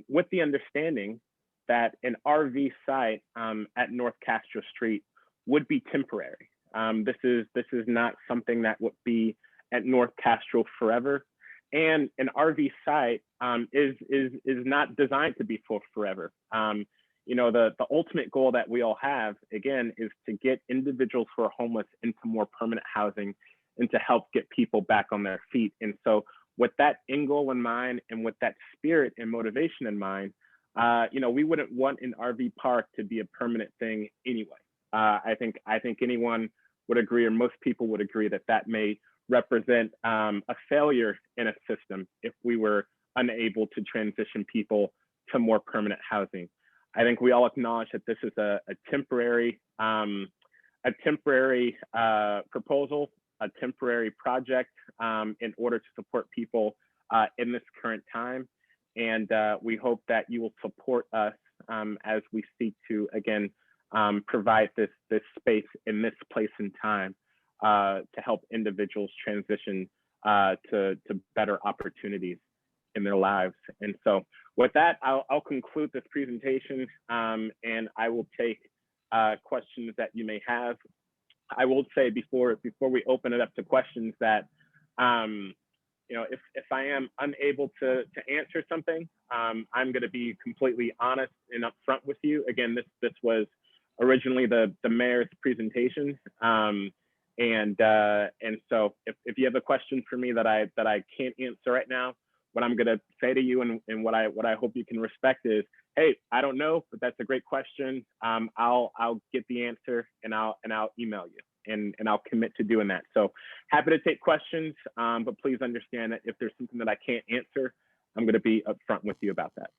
S10: with the understanding that an RV site at North Castro Street would be temporary. This is not something that would be at North Castro forever, and an RV site is not designed to be for forever. You know, the ultimate goal that we all have, again, is to get individuals who are homeless into more permanent housing and to help get people back on their feet. And so, with that end goal in mind, and with that spirit and motivation in mind, you know, we wouldn't want an RV park to be a permanent thing anyway. I think anyone would agree, or most people would agree, that that may represent a failure in a system if we were unable to transition people to more permanent housing. I think we all acknowledge that this is a temporary proposal, a temporary project in order to support people in this current time. And we hope that you will support us as we seek to, again, provide this space in this place and time to help individuals transition to better opportunities in their lives. And so with that, I'll conclude this presentation, and I will take questions that you may have. I will say before we open it up to questions that, you know, if I am unable to answer something, I'm going to be completely honest and upfront with you. Again, this was originally the mayor's presentation, and so if you have a question for me that I can't answer right now, what I'm going to say to you, and what I hope you can respect, is, hey, I don't know, but that's a great question. I'll get the answer, and I'll email you, and I'll commit to doing that. So happy to take questions, but please understand that if there's something that I can't answer, I'm going to be upfront with you about that.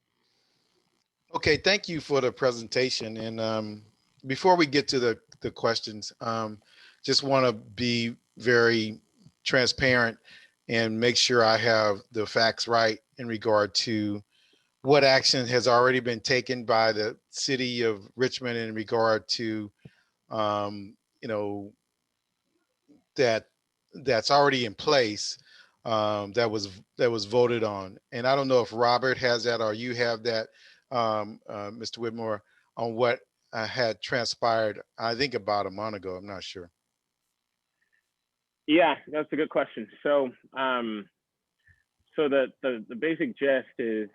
S2: Okay, thank you for the presentation. And before we get to the questions, just want to be very transparent. and make sure I have the facts right in regard to what action has already been taken by the city of Richmond in regard to, you know, that's already in place, that was voted on. And I don't know if Robert has that or you have that, Mr. Whitmore, on what had transpired, I think about a month ago. I'm not sure.
S10: Yeah, that's a good question. So, so the basic gist is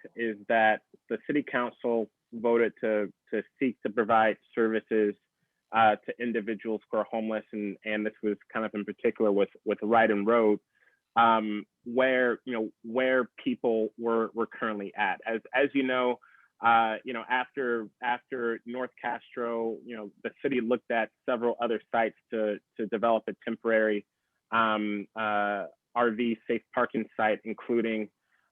S10: that the city council voted to seek to provide services to individuals who are homeless, and this was kind of in particular with Ride and Road, where people were currently at. As you know, after North Castro, the city looked at several other sites to develop a temporary RV safe parking site, including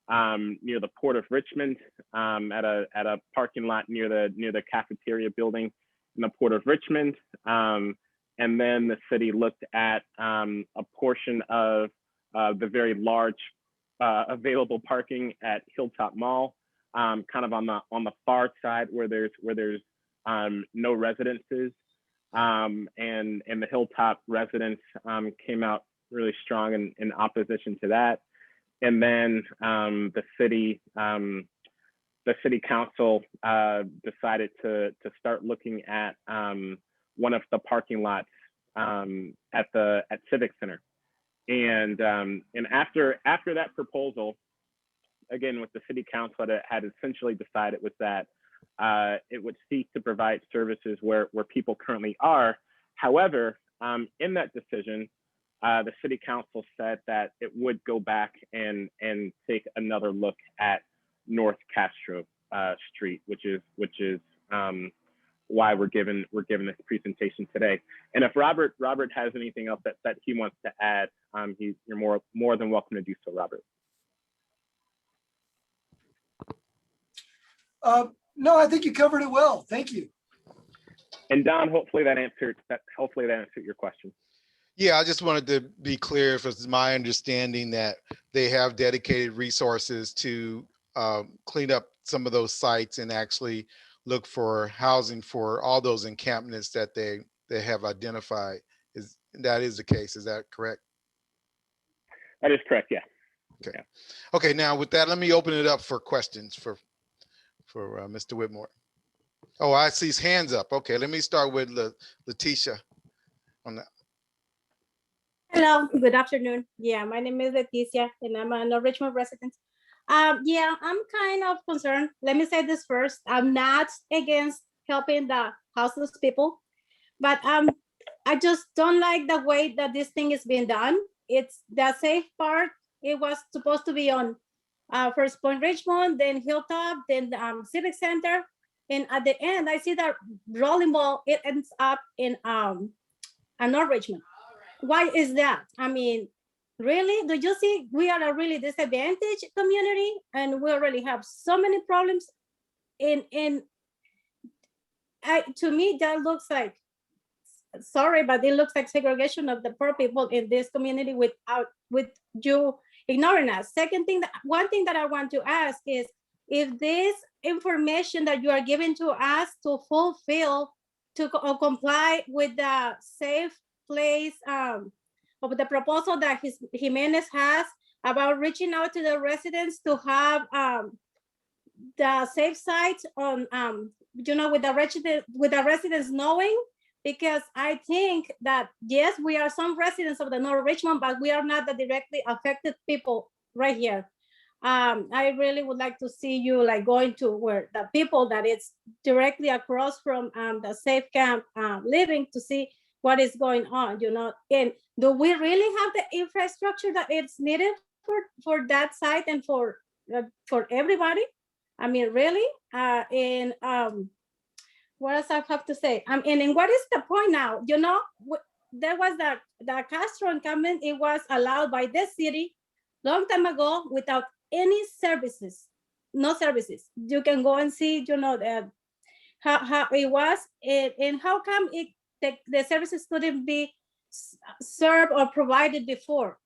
S10: near the Port of Richmond, at a parking lot near the cafeteria building in the Port of Richmond. And then the city looked at a portion of the very large available parking at Hilltop Mall, kind of on the far side where there's no residences. And the Hilltop residents came out really strong in opposition to that. And then the city council decided to start looking at one of the parking lots at Civic Center. And after that proposal, again, what the city council had essentially decided was that it would seek to provide services where people currently are. However, in that decision, the city council said that it would go back and take another look at North Castro Street, which is why we're given this presentation today. And if Robert has anything else that he wants to add, you're more than welcome to do so, Robert.
S11: No, I think you covered it well. Thank you.
S10: And Don, hopefully that answered your question.
S2: Yeah, I just wanted to be clear if it's my understanding that they have dedicated resources to clean up some of those sites and actually look for housing for all those encampments that they have identified. That is the case? Is that correct?
S10: That is correct. Yeah.
S2: Okay. Okay. Now with that, let me open it up for questions for Mr. Whitmore. Oh, I see his hands up. Okay, let me start with Letitia on that.
S12: Hello, good afternoon. Yeah, my name is Leticia and I'm a North Richmond resident. Yeah, I'm kind of concerned. Let me say this first. I'm not against helping the houseless people, but I just don't like the way that this thing is being done. It's the safe part. It was supposed to be on First Point Richmond, then Hilltop, then Civic Center. And at the end, I see that rolling ball, it ends up in North Richmond. Why is that? I mean, really, do you see we are a really disadvantaged community and we already have so many problems to me, that looks like, sorry, but it looks like segregation of the poor people in this community with you ignoring us. One thing that I want to ask is if this information that you are giving to us to fulfill, to comply with the safe place of the proposal that Jimenez has about reaching out to the residents to have the safe sites on with the residents knowing, because I think that yes, we are some residents of the North Richmond, but we are not the directly affected people right here. I really would like to see you like going to where the people that it's directly across from the safe camp living to see what is going on, and do we really have the infrastructure that it's needed for that site and for everybody? I mean, really? And what else I have to say? And what is the point now? There was the Castro encampment. It was allowed by this city long time ago without any services, no services. You can go and see, how it was, and how come the services couldn't be served or provided before.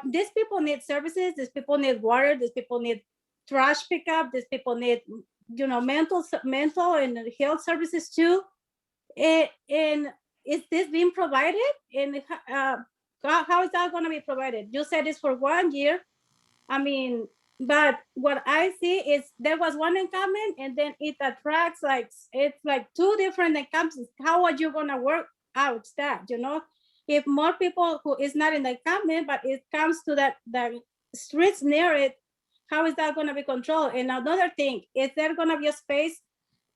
S12: these people need services, these people need water, these people need trash pickup, these people need, you know, mental and health services too. And is this being provided? And how is that going to be provided? You said it's for 1 year. I mean, but what I see is there was one encampment and then it attracts like, it's like 2 different encampments. How are you going to work out that, you know? If more people who is not in the encampment, but it comes to the streets near it, how is that going to be controlled? And another thing, is there going to be a space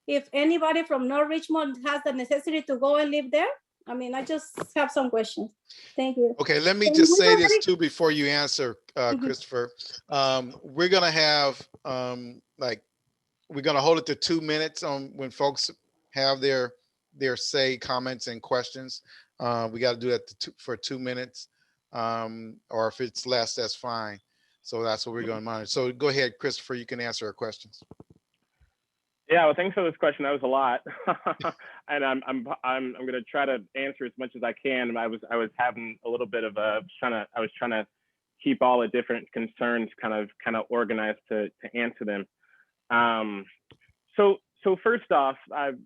S12: if anybody from North Richmond has the necessity to go and live there? I mean, I just have some questions. Thank you.
S2: Okay, let me
S12: And
S2: just
S12: we've
S2: say this
S12: already-
S2: too before you answer, Christopher. We're gonna have we're gonna hold it to 2 minutes on when folks have their say, comments, and questions. We got to do that for 2 minutes, or if it's less, that's fine. So that's what we're going to monitor. So go ahead, Christopher. You can answer our questions.
S10: Yeah, well, thanks for this question. That was a lot, and I'm going to try to answer as much as I can. I was having a little bit of I was trying to keep all the different concerns kind of organized to answer them. So first off, I've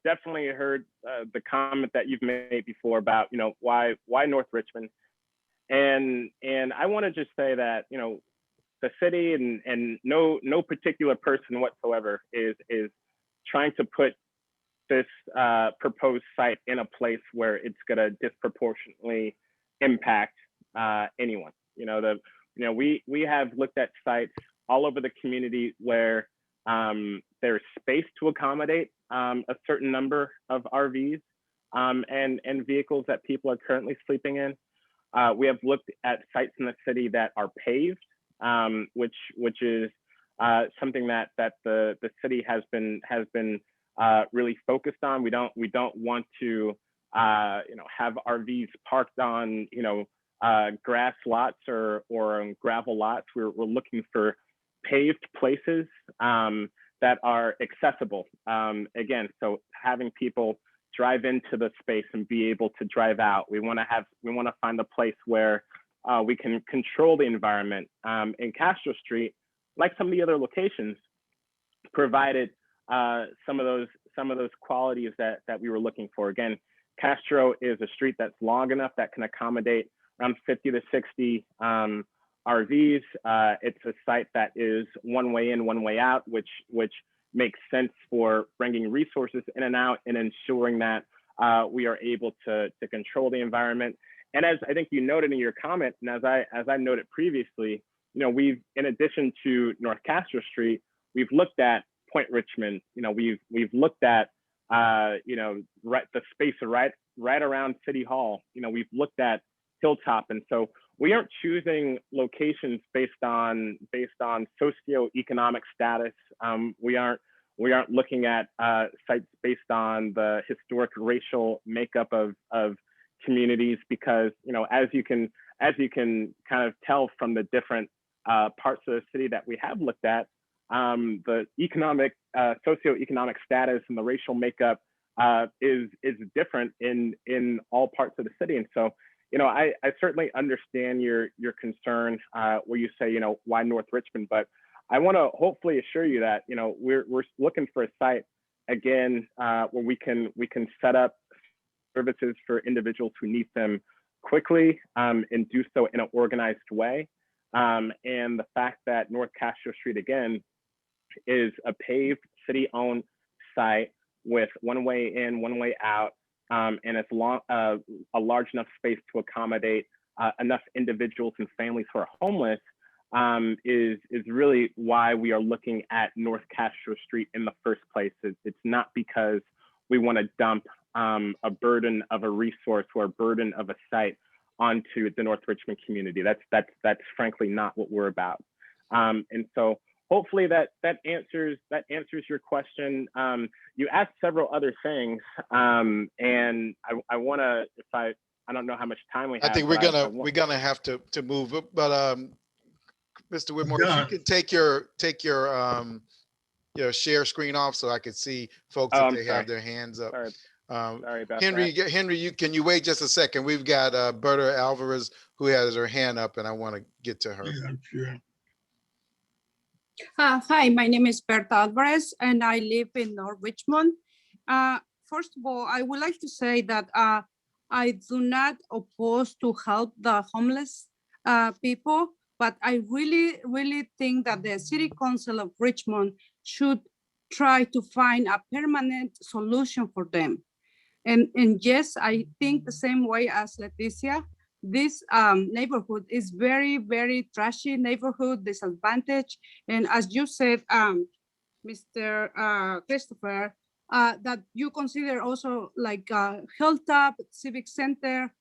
S10: definitely heard the comment that you've made before about, you know, why North Richmond, and I want to just say that, you know, the city and no particular person whatsoever is trying to put this proposed site in a place where it's going to disproportionately impact anyone. You know, we have looked at sites all over the community where there's space to accommodate a certain number of RVs and vehicles that people are currently sleeping in. We have looked at sites in the city that are paved, which is something that the city has been really focused on. We don't want to have RVs parked on grass lots or gravel lots. We're looking for paved places that are accessible. Again, so having people drive into the space and be able to drive out. We want to find a place where we can control the environment. In Castro Street, like some of the other locations, provided some of those qualities that we were looking for. Again, Castro is a street that's long enough that can accommodate around 50 to 60 RVs. It's a site that is one way in, one way out, which makes sense for bringing resources in and out and ensuring that we are able to control the environment. And as I think you noted in your comment, and as I noted previously, you know, we've, in addition to North Castro Street, we've looked at Point Richmond. You know, we've looked at the space right around City Hall. You know, we've looked at Hilltop, and so we aren't choosing locations based on socioeconomic status. We aren't looking at sites based on the historic racial makeup of communities, because, you know, as you can kind of tell from the different parts of the city that we have looked at, the socioeconomic status and the racial makeup is different in all parts of the city. And so, you know, I certainly understand your concern where you say, you know, why North Richmond, but I want to hopefully assure you that, you know, we're looking for a site again where we can set up services for individuals who need them quickly and do so in an organized way. And the fact that North Castro Street again is a paved city-owned site with one way in, one way out, and it's a large enough space to accommodate enough individuals and families who are homeless is really why we are looking at North Castro Street in the first place. It's not because we want to dump a burden of a resource or a burden of a site onto the North Richmond community. That's frankly not what we're about. And so hopefully that answers your question. You asked several other things, and I want to, I don't know how much time we have.
S2: I think we're gonna have to move, but Mr. Whitmore, if you can take your share screen off so I could see folks if they have their hands up.
S10: Sorry. Sorry about
S2: Henry,
S10: that.
S2: Henry, can you wait just a second? We've got Berta Alvarez who has her hand up, and I want to get to her.
S9: Yeah, sure.
S13: Hi, my name is Berta Alvarez, and I live in North Richmond. First of all, I would like to say that I do not oppose to help the homeless people, but I really think that the City Council of Richmond should try to find a permanent solution for them. And yes, I think the same way as Leticia. This neighborhood is very trashy neighborhood, disadvantaged. And as you said, Mr. Christopher, that you consider also like Hilltop Civic Center,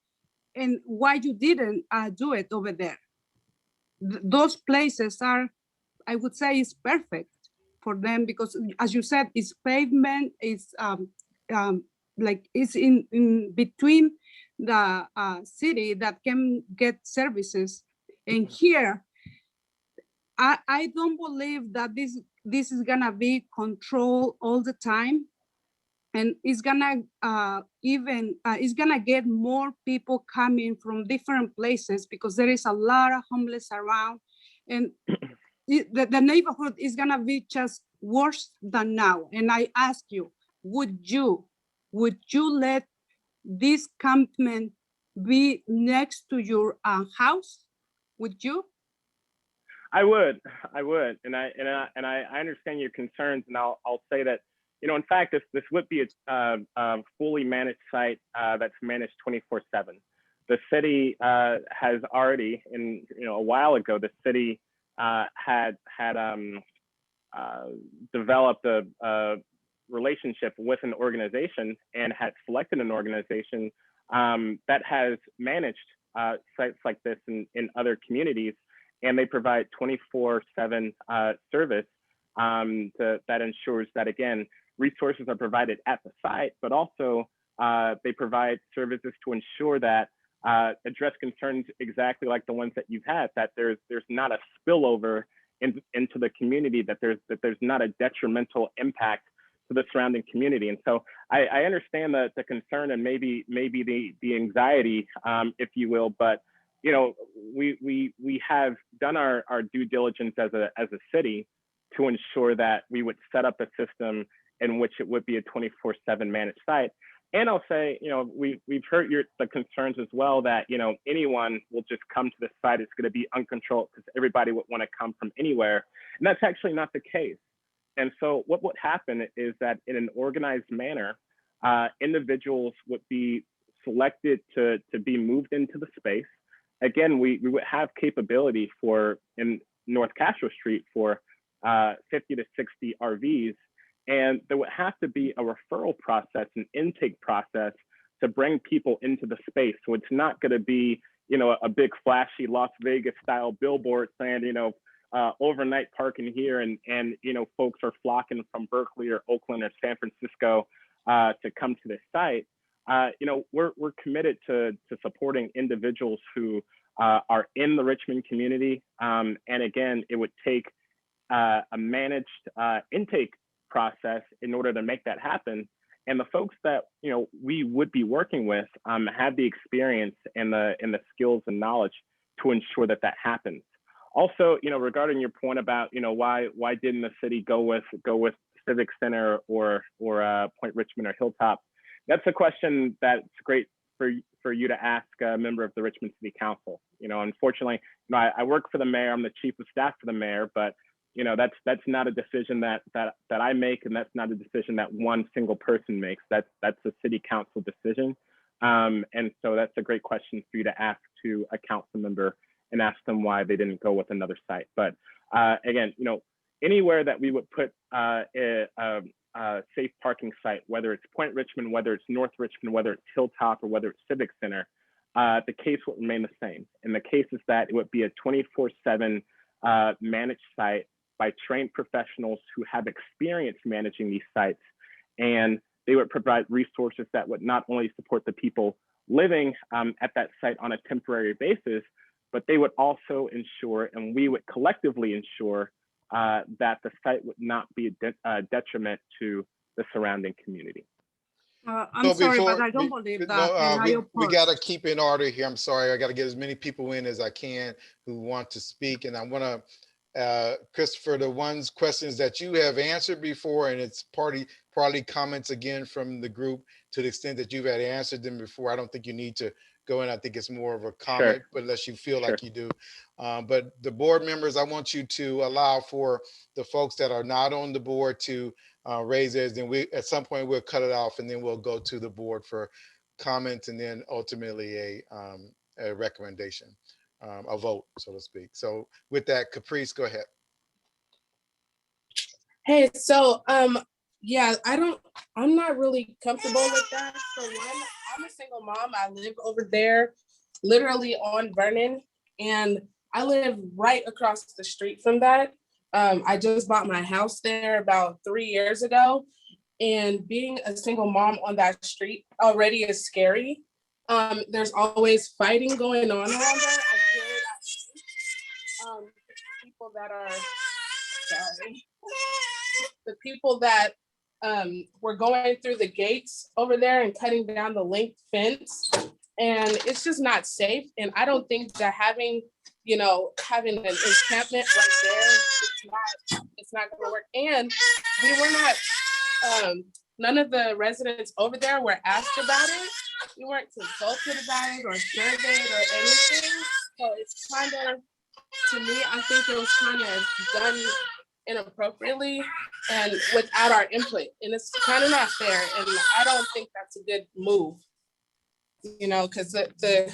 S13: and why you didn't do it over there. Those places are, I would say, is perfect for them because, as you said, it's pavement, it's like it's in between the city that can get services. And here, I don't believe that this is gonna be controlled all the time, and it's gonna it's gonna get more people coming from different places because there is a lot of homeless around, and the neighborhood is gonna be just worse than now. And I ask you, would you let this campment be next to your house? Would you?
S10: I would, and I understand your concerns, and I'll say that, you know, in fact, this would be a fully managed site that's managed 24/7. The city has already, and you know, a while ago, the city had developed a relationship with an organization and had selected an organization that has managed sites like this in other communities, and they provide 24/7 service that ensures that, again, resources are provided at the site, but also they provide services to ensure that address concerns exactly like the ones that you've had, that there's not a spillover into the community, that there's not a detrimental impact to the surrounding community. And so I understand the concern and maybe the anxiety, if you will, but you know, we have done our due diligence as a city to ensure that we would set up a system in which it would be a 24/7 managed site. And I'll say, you know, we've heard the concerns as well that, you know, anyone will just come to the site. It's going to be uncontrolled because everybody would want to come from anywhere. And that's actually not the case. And so what would happen is that in an organized manner, individuals would be selected to be moved into the space. Again, we would have capability for, in North Castro Street, for 50 to 60 RVs. And there would have to be a referral process, an intake process to bring people into the space. So it's not going to be, you know, a big flashy Las Vegas style billboard saying, you know, overnight parking here, and you know, folks are flocking from Berkeley or Oakland or San Francisco to come to this site. You know, we're committed to supporting individuals who are in the Richmond community. And again, it would take a managed intake process in order to make that happen. And the folks that, you know, we would be working with have the experience and the skills and knowledge to ensure that that happens. Also, you know, regarding your point about, you know, why didn't the city go with Civic Center or Point Richmond or Hilltop? That's a question that's great for you to ask a member of the Richmond City Council. You know, unfortunately, you know, I work for the mayor. I'm the chief of staff for the mayor, but you know, that's not a decision that I make, and that's not a decision that one single person makes. That's a city council decision. And so that's a great question for you to ask to a council member and ask them why they didn't go with another site. But again, you know, anywhere that we would put a safe parking site, whether it's Point Richmond, whether it's North Richmond, whether it's Hilltop, or whether it's Civic Center, the case would remain the same. And the case is that it would be a 24/7 managed site by trained professionals who have experience managing these sites. And they would provide resources that would not only support the people living at that site on a temporary basis, but they would also ensure, and we would collectively ensure, that the site would not be a detriment to the surrounding community.
S13: I'm
S2: So
S13: sorry, but
S2: before
S13: I don't
S2: we-
S13: believe that.
S2: no,
S13: and I
S2: we
S13: oppose.
S2: got to keep in order here. I'm sorry. I got to get as many people in as I can who want to speak. And I want to, Christopher, the questions that you have answered before, and it's partly comments again from the group, to the extent that you've had answered them before. I don't think you need to go in. I think it's more of a comment, but unless you feel like you do. But the board members, I want you to allow for the folks that are not on the board to raise theirs. Then at some point we'll cut it off, and then we'll go to the board for comments, and then ultimately a recommendation, a vote, so to speak. So with that, Caprice, go ahead.
S14: Hey, so yeah, I'm not really comfortable with that. For one, I'm a single mom. I live over there, literally on Vernon, and I live right across the street from that. I just bought my house there about 3 years ago, and being a single mom on that street already is scary. There's always fighting going on around there. I hear it at night. People that are sorry. The people that were going through the gates over there and cutting down the link fence, and it's just not safe. And I don't think that having an encampment right there, it's not going to work. And we were not, none of the residents over there were asked about it. We weren't consulted about it or surveyed or anything. So it's kind of, to me, I think it was kind of done inappropriately and without our input, and it's kind of not fair, and I don't think that's a good move, because the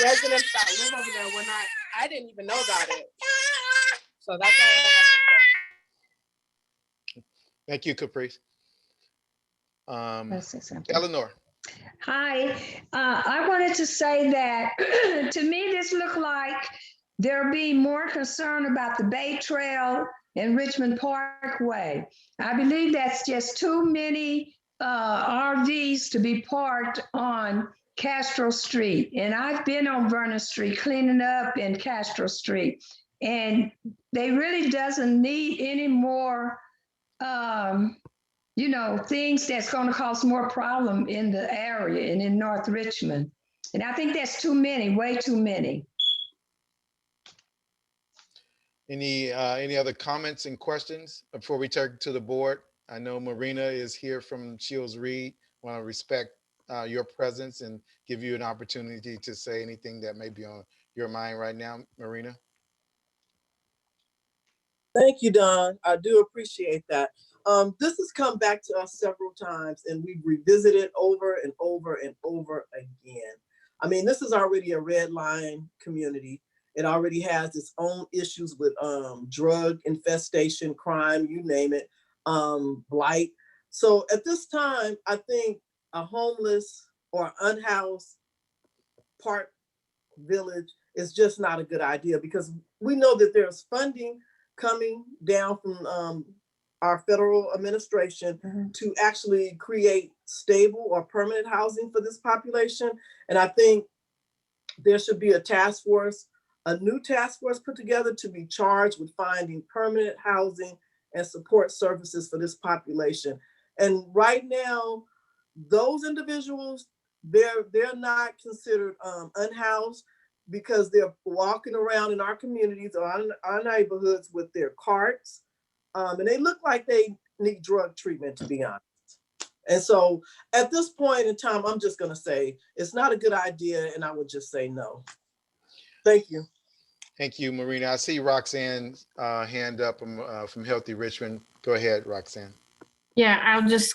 S14: residents that live over there I didn't even know about it. So that's all I have to say.
S2: Thank you, Caprice. Eleanor.
S15: Hi, I wanted to say that to me, this looked like there'll be more concern about the Bay Trail and Richmond Parkway. I believe that's just too many RVs to be parked on Castro Street. And I've been on Vernon Street cleaning up in Castro Street, and they really doesn't need any more things that's going to cause more problem in the area and in North Richmond. And I think that's too many, way too many.
S2: Any other comments and questions before we turn to the board? I know Marina is here from Shields Reed. Want to respect your presence and give you an opportunity to say anything that may be on your mind right now, Marina.
S16: Thank you, Don. I do appreciate that. This has come back to us several times, and we've revisited over and over and over again. I mean, this is already a red line community. It already has its own issues with drug infestation, crime, you name it, blight. So at this time, I think a homeless or unhoused park village is just not a good idea, because we know that there's funding coming down from our federal administration to actually create stable or permanent housing for this population. And I think there should be a new task force put together to be charged with finding permanent housing and support services for this population. And right now, those individuals, they're not considered unhoused, because they're walking around in our communities or our neighborhoods with their carts. And they look like they need drug treatment, to be honest. And so at this point in time, I'm just gonna say it's not a good idea, and I would just say no. Thank you.
S2: Thank you, Marina. I see Roxanne's hand up from Healthy Richmond. Go ahead, Roxanne.
S17: Yeah, I'll just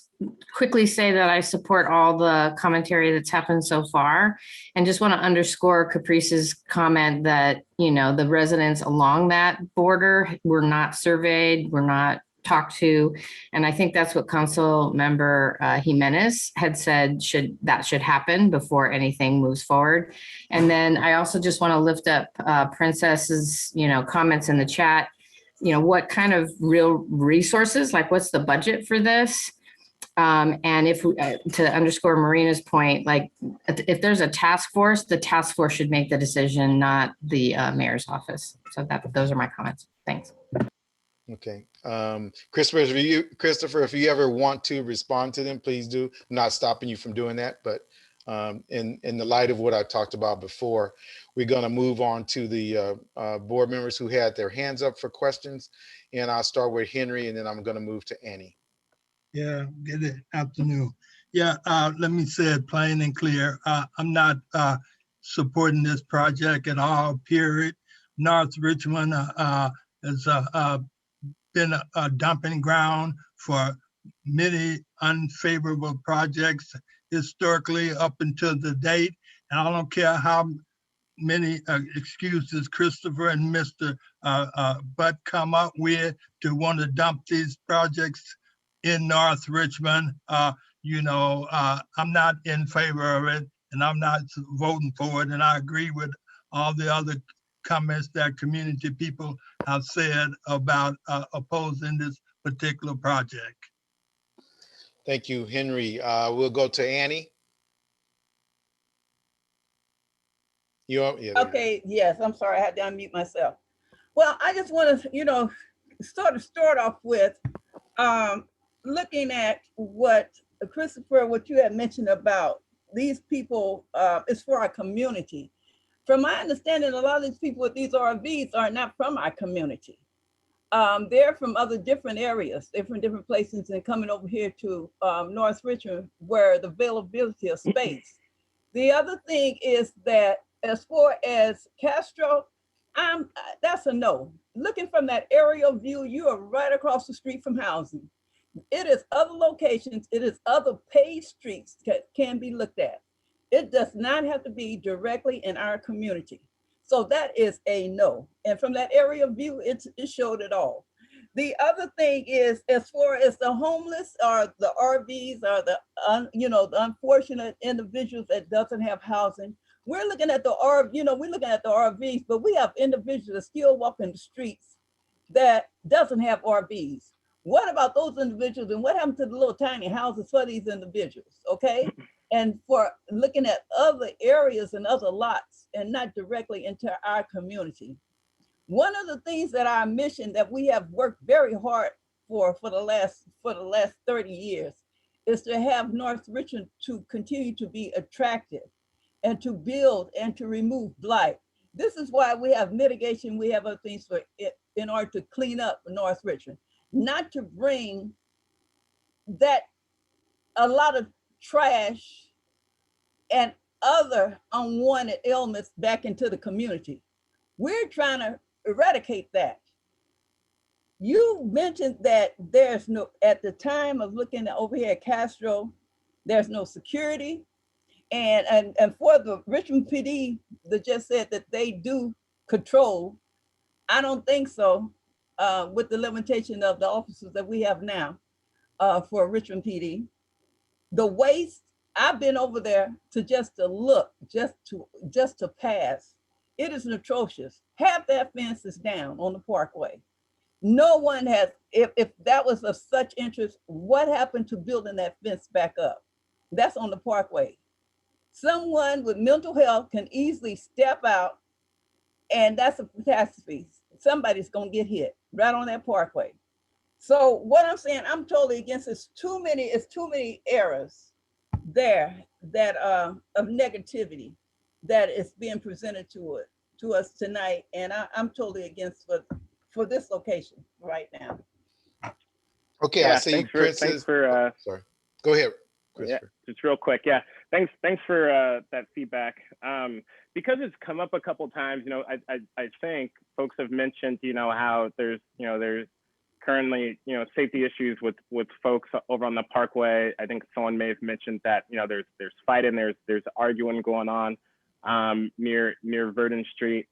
S17: quickly say that I support all the commentary that's happened so far, and just want to underscore Caprice's comment that, the residents along that border were not surveyed, were not talked to. And I think that's what Council Member Jimenez had said should happen before anything moves forward. And then I also just want to lift up Princess's, comments in the chat. What kind of real resources, like what's the budget for this? And if to underscore Marina's point, like if there's a task force, the task force should make the decision, not the mayor's office. So those are my comments. Thanks.
S2: Okay. Christopher, if you ever want to respond to them, please do. I'm not stopping you from doing that, but in the light of what I talked about before, we're going to move on to the board members who had their hands up for questions. And I'll start with Henry, and then I'm going to move to Annie.
S9: Yeah, good afternoon. Yeah, let me say it plain and clear. I'm not supporting this project at all, period. North Richmond has been a dumping ground for many unfavorable projects historically up until the date. And I don't care how many excuses Christopher and Mr. Butt come up with to want to dump these projects in North Richmond. I'm not in favor of it, and I'm not voting for it. And I agree with all the other comments that community people have said about opposing this particular project.
S2: Thank you, Henry. We'll go to Annie.
S4: Okay, yes, I'm sorry, I had to unmute myself. Well, I just want to, start off with looking at what Christopher, what you had mentioned about these people is for our community. From my understanding, a lot of these people with these RVs are not from our community. They're from other different areas. They're from different places and coming over here to North Richmond where the availability of space. The other thing is that as far as Castro, that's a no. Looking from that aerial view, you are right across the street from housing. It is other locations, it is other paved streets that can be looked at. It does not have to be directly in our community. So that is a no. And from that aerial view, it showed it all. The other thing is, as far as the homeless or the RVs or the unfortunate individuals that doesn't have housing, we're looking at the we're looking at the RVs, but we have individuals that still walk in the streets that doesn't have RVs. What about those individuals, and what happened to the little tiny houses for these individuals? Okay, and for looking at other areas and other lots and not directly into our community. One of the things that our mission that we have worked very hard for the last 30 years is to have North Richmond to continue to be attractive and to build and to remove blight. This is why we have mitigation, we have other things for it in order to clean up North Richmond, not to bring that a lot of trash and other unwanted elements back into the community. We're trying to eradicate that. You mentioned that there's no, at the time of looking over here at Castro, there's no security. And for the Richmond PD that just said that they do control, I don't think so with the limitation of the officers that we have now for Richmond PD. The waste, I've been over there to look, just to pass. It is atrocious. Half that fence is down on the parkway. No one has, if that was of such interest, what happened to building that fence back up? That's on the parkway. Someone with mental health can easily step out, and that's a catastrophe. Somebody's gonna get hit right on that parkway. So what I'm saying, I'm totally against it's too many errors there that of negativity that is being presented to us tonight, and I'm totally against for this location right now.
S2: Okay,
S10: yeah,
S2: I see
S10: thanks for
S2: sorry. Go ahead, Christopher.
S10: Yeah, just real quick. Yeah, thanks for that feedback. Because it's come up a couple of times, I think folks have mentioned, how there's currently, safety issues with folks over on the Parkway. I think someone may have mentioned that, there's fighting, there's arguing going on near Verdon Street.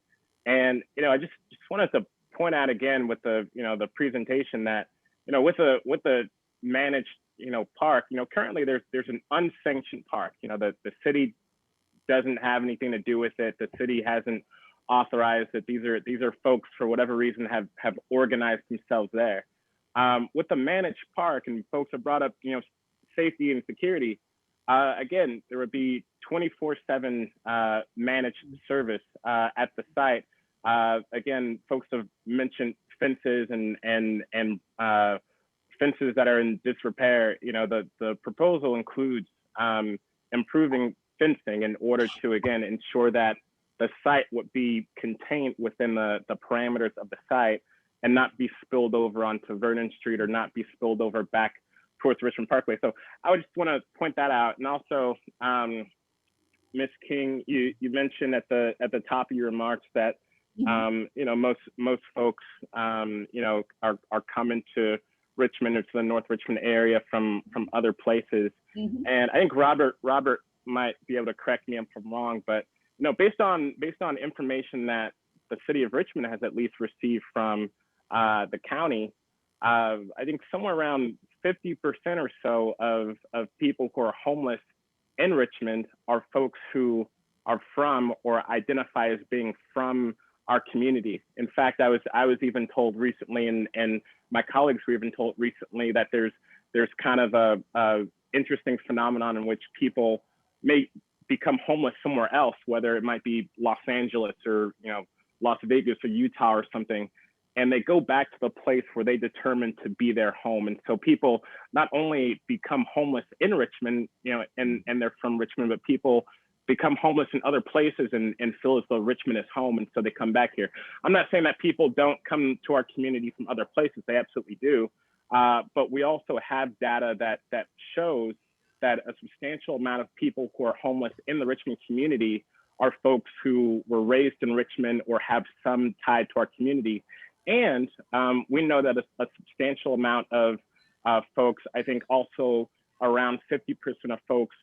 S10: And, I just wanted to point out again with the, the presentation that, with the managed, park, currently there's an unsanctioned park, the city doesn't have anything to do with it. The city hasn't authorized it. These are folks, for whatever reason, have organized themselves there. With the managed park, and folks have brought up, safety and security, again, there would be 24/7 managed service at the site. Again, folks have mentioned fences and fences that are in disrepair, the proposal includes improving fencing in order to, again, ensure that the site would be contained within the parameters of the site and not be spilled over onto Vernon Street or not be spilled over back towards Richmond Parkway. So I would just want to point that out. And also, Ms. King, you mentioned at the top of your remarks that most folks are coming to Richmond or to the North Richmond area from other places. And I think Robert might be able to correct me if I'm wrong, but based on information that the city of Richmond has at least received from the county, I think somewhere around 50% or so of people who are homeless in Richmond are folks who are from or identify as being from our community. In fact, I was even told recently, and my colleagues were even told recently, that there's kind of a interesting phenomenon in which people may become homeless somewhere else, whether it might be Los Angeles or Las Vegas or Utah or something, and they go back to the place where they determined to be their home. And so people not only become homeless in Richmond, and they're from Richmond, but people become homeless in other places and feel as though Richmond is home, and so they come back here. I'm not saying that people don't come to our community from other places, they absolutely do, but we also have data that shows that a substantial amount of people who are homeless in the Richmond community are folks who were raised in Richmond or have some tied to our community. And we know that a substantial amount of folks, I think also around 50% of folks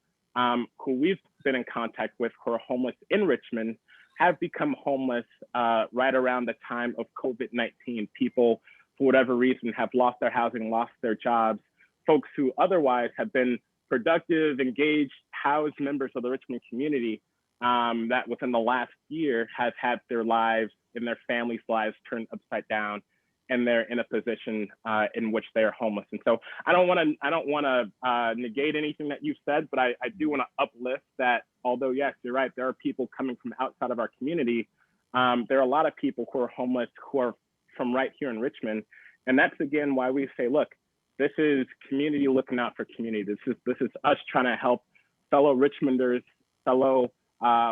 S10: who we've been in contact with who are homeless in Richmond have become homeless right around the time of COVID-19. People, for whatever reason, have lost their housing, lost their jobs. Folks who otherwise have been productive, engaged, housed members of the Richmond community that within the last year have had their lives and their families' lives turned upside down, and they're in a position in which they are homeless. And so I don't want to negate anything that you've said, but I do want to uplift that. Although yes, you're right, there are people coming from outside of our community. There are a lot of people who are homeless who are from right here in Richmond, and that's again why we say, look, this is community looking out for community. This is us trying to help fellow Richmonders, fellow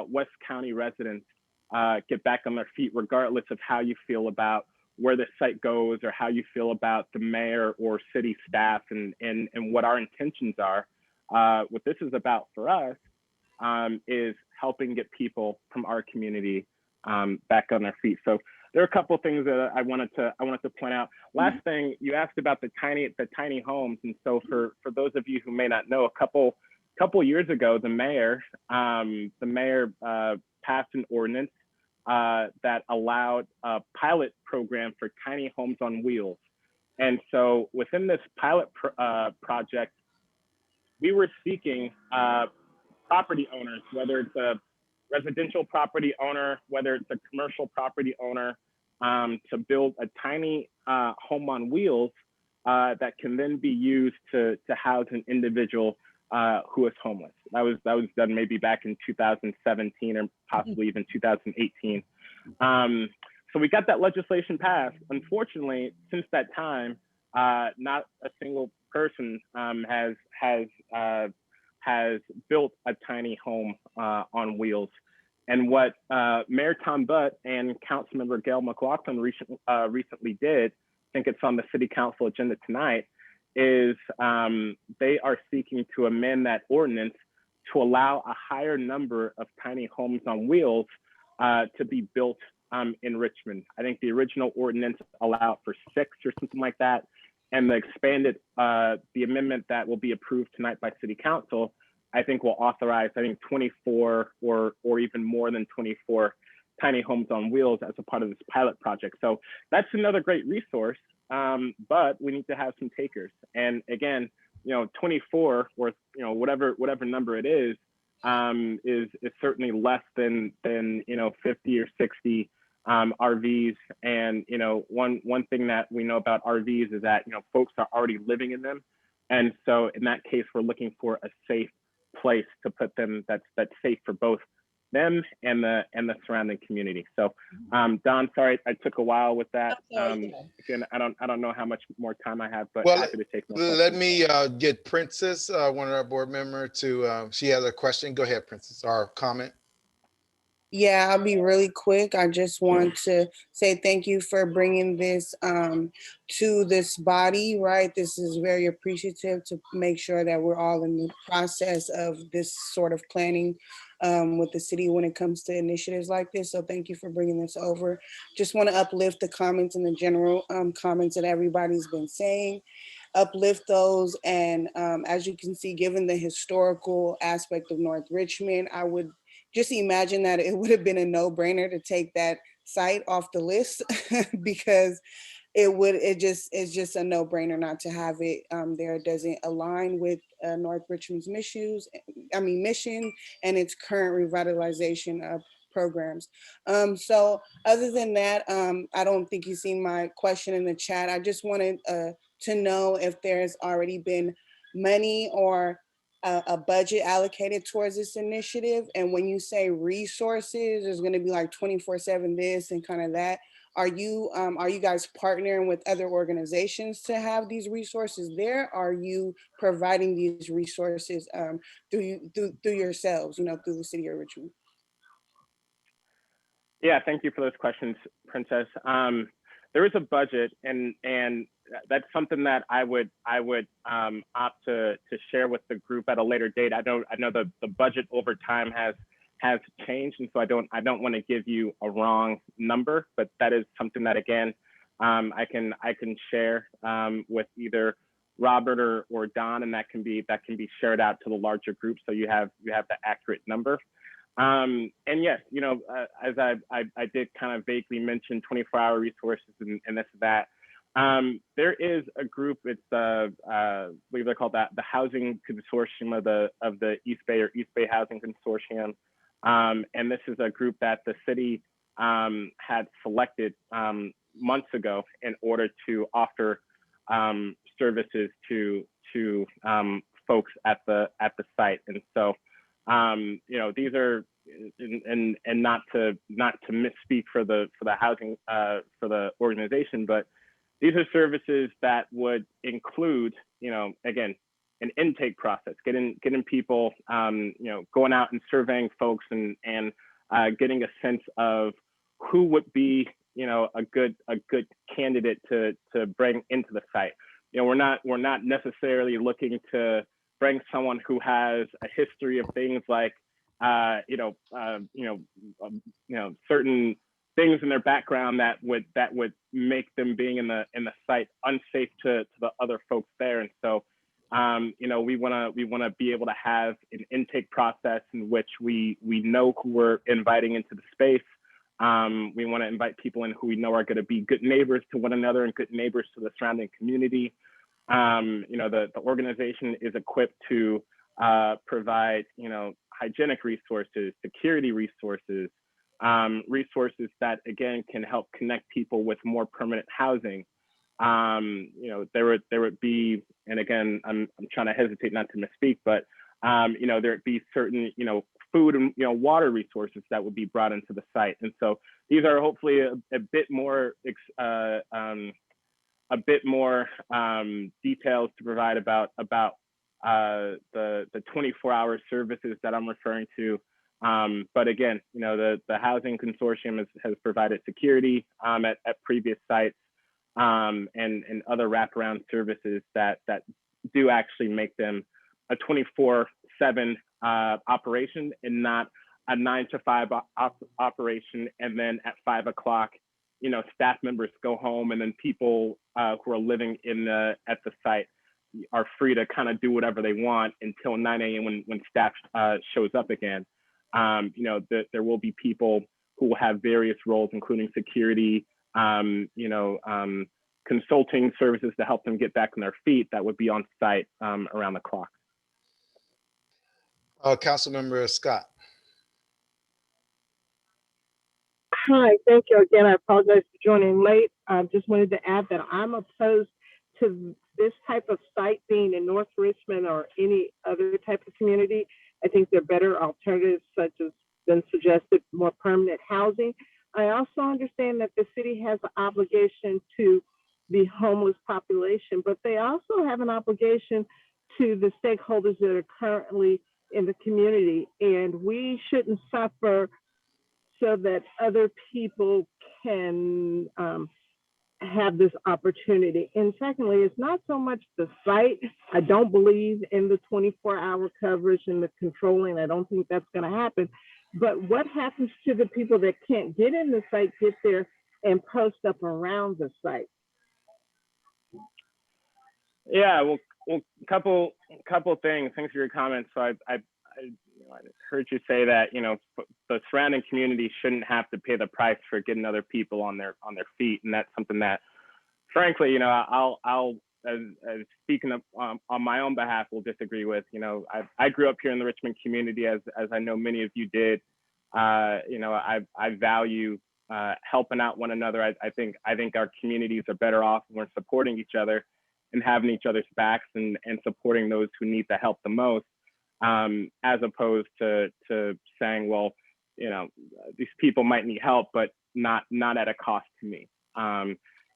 S10: West County residents get back on their feet, regardless of how you feel about where the site goes or how you feel about the mayor or city staff and what our intentions are. What this is about for us is helping get people from our community back on their feet. So there are a couple of things that I wanted to point out. Last thing, you asked about the tiny homes, and so for those of you who may not know, a couple years ago, the mayor passed an ordinance that allowed a pilot program for tiny homes on wheels. And so within this pilot project, we were seeking property owners, whether it's a residential property owner, whether it's a commercial property owner, to build a tiny home on wheels that can then be used to house an individual who is homeless. That was done maybe back in 2017 or possibly even 2018. So we got that legislation passed. Unfortunately, since that time, not a single person has built a tiny home on wheels. And what Mayor Tom Butt and Councilmember Gail McLaughlin recently did, I think it's on the City Council agenda tonight, is they are seeking to amend that ordinance to allow a higher number of tiny homes on wheels to be built in Richmond. I think the original ordinance allowed for 6 or something like that, and the expanded, the amendment that will be approved tonight by City Council, I think will authorize, 24 or even more than 24 tiny homes on wheels as a part of this pilot project. So that's another great resource, but we need to have some takers. And again, 24 or whatever number it is certainly less than 50 or 60 RVs. And one thing that we know about RVs is that folks are already living in them, and so in that case, we're looking for a safe place to put them that's safe for both them them and the surrounding community. So Don, sorry I took a while with that. Again, I don't know how much more time I have, but
S2: Well,
S10: happy to take more
S2: let
S10: questions.
S2: me get Princess, one of our board members, to she has a question. Go ahead, Princess, or comment.
S18: Yeah, I'll be really quick. I just want to say thank you for bringing this to this body, right? This is very appreciative to make sure that we're all in the process of this sort of planning with the city when it comes to initiatives like this. So thank you for bringing this over. Just want to uplift the comments and the general comments that everybody's been saying. Uplift those, and as you can see, given the historical aspect of North Richmond, I would just imagine that it would have been a no-brainer to take that site off the list because it's just a no-brainer not to have it there. It doesn't align with North Richmond's mission and its current revitalization programs. So other than that, I don't think you've seen my question in the chat. I just wanted to know if there's already been money or a budget allocated towards this initiative. And when you say resources, there's going to be like 24/7 this and kind of that. Are you guys partnering with other organizations to have these resources there? Are you providing these resources through yourselves, through the city of Richmond?
S10: Yeah, thank you for those questions, Princess. There is a budget, and that's something that I would opt to share with the group at a later date. I know the budget over time has changed, and so I don't want to give you a wrong number, but that is something that, again, I can share with either Robert or Don, and that can be shared out to the larger group, so you have the accurate number. And yes, as I did kind of vaguely mention 24-hour resources and this and that. There is a group. It's I believe they're called the Housing Consortium of the East Bay, or East Bay Housing Consortium. And this is a group that the city had selected months ago in order to offer services to folks at the site. And so these are, and not to misspeak for the housing for the organization, but these are services that would include, again, an intake process, getting people, going out and surveying folks and getting a sense of who would be, a good candidate to bring into the site. We're not necessarily looking to bring someone who has a history of things like, certain things in their background that would make them being in the site unsafe to the other folks there. And so, we want to be able to have an intake process in which we know who we're inviting into the space. We want to invite people in who we know are going to be good neighbors to one another and good neighbors to the surrounding community. The organization is equipped to provide, hygienic resources, security resources, resources that, again, can help connect people with more permanent housing. There would be, and again, I'm trying to hesitate not to misspeak, but there would be certain, food and water resources that would be brought into the site. And so these are hopefully a bit more details to provide about the 24-hour services that I'm referring to. But again, the Housing Consortium has provided security at previous sites and other wraparound services that do actually make them a 24/7 operation and not a 9 to 5 operation. And then at 5 o'clock, staff members go home, and then people who are living at the site are free to kind of do whatever they want until 9 a.m. when staff shows up again. There will be people who will have various roles, including security, consulting services to help them get back on their feet that would be on site around the clock.
S2: Councilmember Scott.
S19: Hi, thank you again. I apologize for joining late. I just wanted to add that I'm opposed to this type of site being in North Richmond or any other type of community. I think there are better alternatives than suggested more permanent housing. I also understand that the city has an obligation to the homeless population, but they also have an obligation to the stakeholders that are currently in the community. And we shouldn't suffer so that other people can have this opportunity. And secondly, it's not so much the site. I don't believe in the 24-hour coverage and the controlling. I don't think that's going to happen. But what happens to the people that can't get in the site, get there and post up around the site?
S10: Yeah, well, couple things. Thanks for your comments. So I heard you say that, you know, the surrounding community shouldn't have to pay the price for getting other people on their feet, and that's something that, frankly, you know, I'll speaking on my own behalf, will disagree with. You know, I grew up here in the Richmond community, as I know many of you did. You know, I value helping out one another. I think our communities are better off when we're supporting each other and having each other's backs and supporting those who need the help the most, as opposed to saying, well, you know, these people might need help, but not at a cost to me.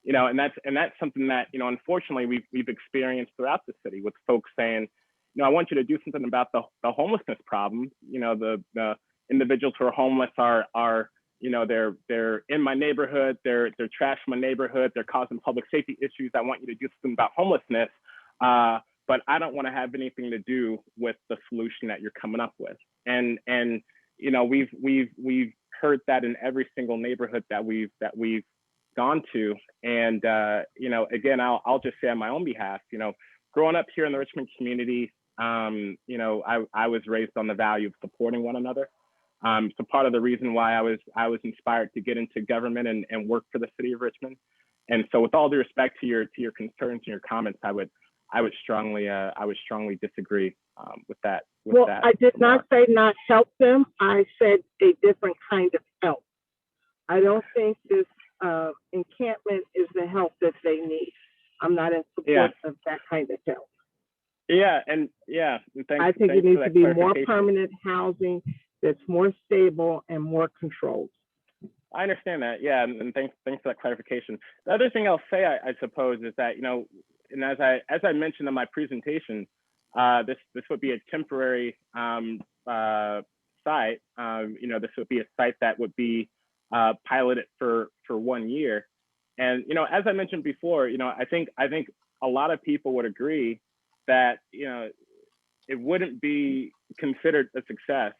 S10: You know, and that's something that, you know, unfortunately we've experienced throughout the city, with folks saying, you know, I want you to do something about the homelessness problem. You know, the individuals who are homeless are you know, they're in my neighborhood, they're trashing my neighborhood, they're causing public safety issues. I want you to do something about homelessness, but I don't want to have anything to do with the solution that you're coming up with. And you know, we've heard that in every single neighborhood that we've gone to. And you know, again, I'll just say on my own behalf, you know, growing up here in the Richmond community, you know, I was raised on the value of supporting one another. So part of the reason why I was inspired to get into government and work for the city of Richmond. And so, with all due respect to your concerns and your comments, I would strongly disagree with that.
S19: I did not say not help them. I said a different kind of help. I don't think this encampment is the help that they need. I'm not in support of that kind of help.
S10: Yeah, and
S19: I think it needs to be more permanent housing that's more stable and more controlled.
S10: I understand that, yeah, and thanks for that clarification. The other thing I'll say, I suppose, is that, you know, and as I mentioned in my presentation, this would be a temporary site. You know, this would be a site that would be piloted for 1 year. And, you know, as I mentioned before, you know, I think a lot of people would agree that, you know, it wouldn't be considered a success,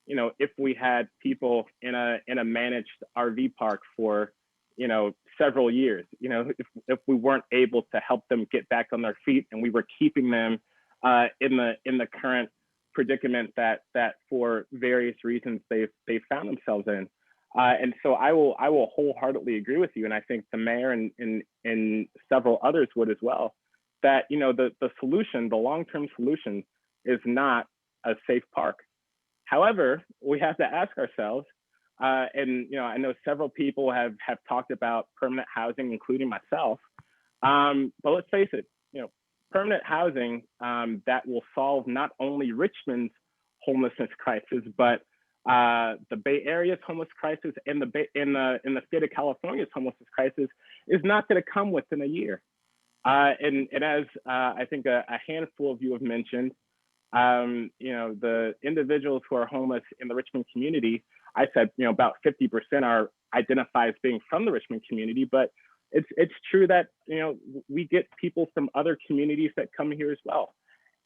S10: you know, if we had people in a managed RV park for, you know, several years. You know, if we weren't able to help them get back on their feet, and we were keeping them in the current predicament that for various reasons they've found themselves in. And so I will wholeheartedly agree with you, and I think the mayor and several others would as well, that, you know, the solution, the long-term solution, is not a safe park. However, we have to ask ourselves, and, you know, I know several people have talked about permanent housing, including myself, but let's face it, you know, permanent housing that will solve not only Richmond's homelessness crisis, but the Bay Area's homeless crisis and in the state of California's homelessness crisis is not going to come within a year. And as I think a handful of you have mentioned, you know, the individuals who are homeless in the Richmond community, I said, you know, about 50% are identified as being from the Richmond community, but it's true that, you know, we get people from other communities that come here as well.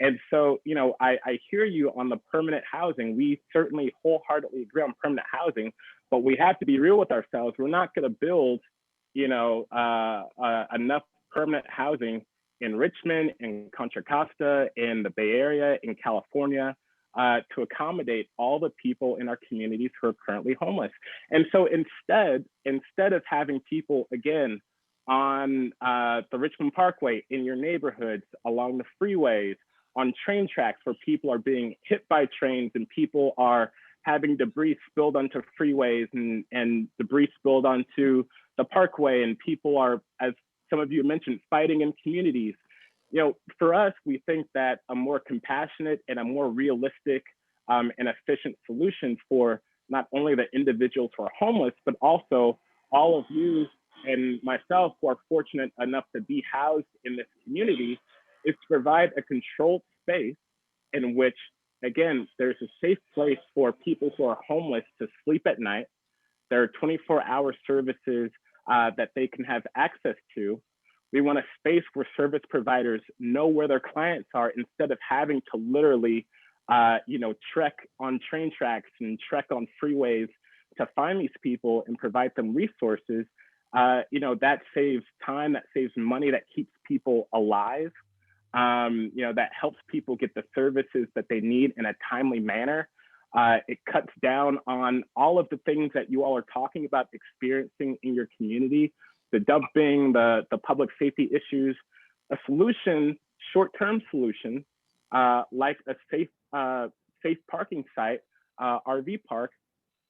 S10: And so, you know, I hear you on the permanent housing. We certainly wholeheartedly agree on permanent housing, but we have to be real with ourselves. We're not going to build, you know, enough permanent housing in Richmond, in Contra Costa, in the Bay Area, in California, to accommodate all the people in our communities who are currently homeless. And so instead of having people, again, on the Richmond Parkway, in your neighborhoods, along the freeways, on train tracks where people are being hit by trains and people are having debris spilled onto freeways and debris spilled onto the parkway, and people are, as some of you mentioned, fighting in communities. You know, for us, we think that a more compassionate and a more realistic and efficient solution for not only the individuals who are homeless, but also all of you and myself who are fortunate enough to be housed in this community, is to provide a controlled space in which, again, there's a safe place for people who are homeless to sleep at night. There are 24-hour services that they can have access to. We want a space where service providers know where their clients are instead of having to literally, trek on train tracks and trek on freeways to find these people and provide them resources. That saves time, that saves money, that keeps people alive. That helps people get the services that they need in a timely manner. It cuts down on all of the things that you all are talking about experiencing in your community, the dumping, the public safety issues. A solution, short-term solution, like a safe parking site, RV park,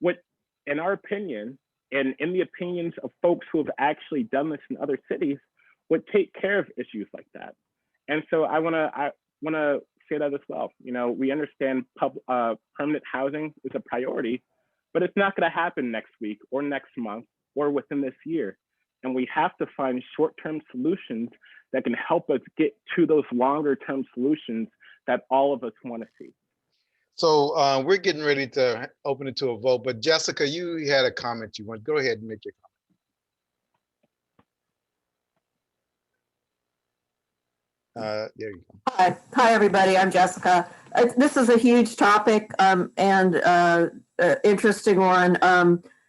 S10: would, in our opinion, and in the opinions of folks who have actually done this in other cities, would take care of issues like that. And so I wanna say that as well. We understand permanent housing is a priority, but it's not gonna happen next week or next month or within this year. And we have to find short-term solutions that can help us get to those longer-term solutions that all of us wanna see.
S2: So we're getting ready to open it to a vote, but Jessica, you had a comment you want. Go ahead and make your comment. There you go.
S20: Hi, everybody. I'm Jessica. This is a huge topic and interesting one.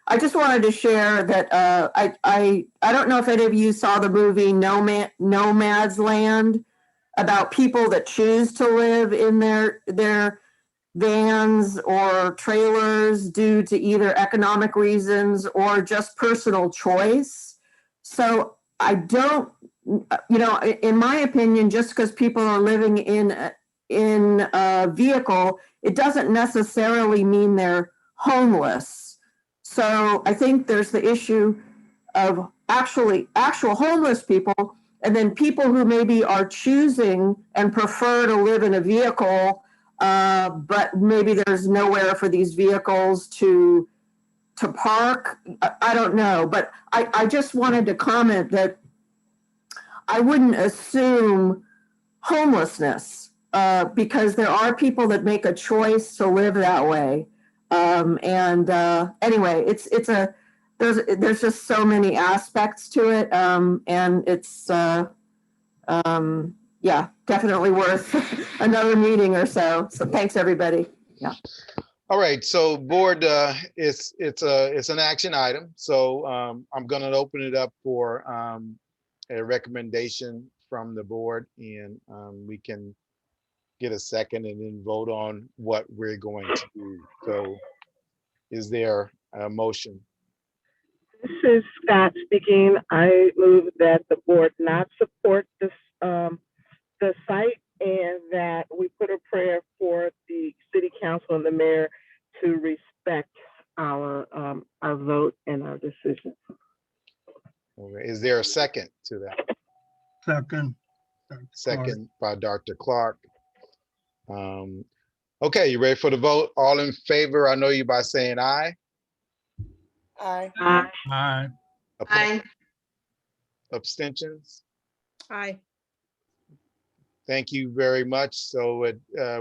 S20: I just wanted to share that I don't know if any of you saw the movie Nomad's Land, about people that choose to live in their vans or trailers due to either economic reasons or just personal choice. So I don't, in my opinion, just because people are living in a vehicle, it doesn't necessarily mean they're homeless. So I think there's the issue of actual homeless people, and then people who maybe are choosing and prefer to live in a vehicle, but maybe there's nowhere for these vehicles to park. I don't know, but I just wanted to comment that I wouldn't assume homelessness because there are people that make a choice to live that way. Anyway, there's just so many aspects to it, and it's yeah, definitely worth another meeting or so. So thanks, everybody. Yeah.
S2: All right, so board, it's an action item. So I'm going to open it up for a recommendation from the board, and we can get a second and then vote on what we're going to do. So is there a motion?
S19: This is Scott speaking. I move that the board not support this the site, and that we put a prayer for the city council and the mayor to respect our vote and our decision.
S2: Okay. Is there a second to that?
S9: Second.
S2: Second by Dr. Clark. Okay, you ready for the vote? All in favor, I know you by saying aye.
S18: Aye.
S19: Aye.
S9: Aye.
S2: Aye. Abstentions?
S14: Aye.
S2: Thank you very much. So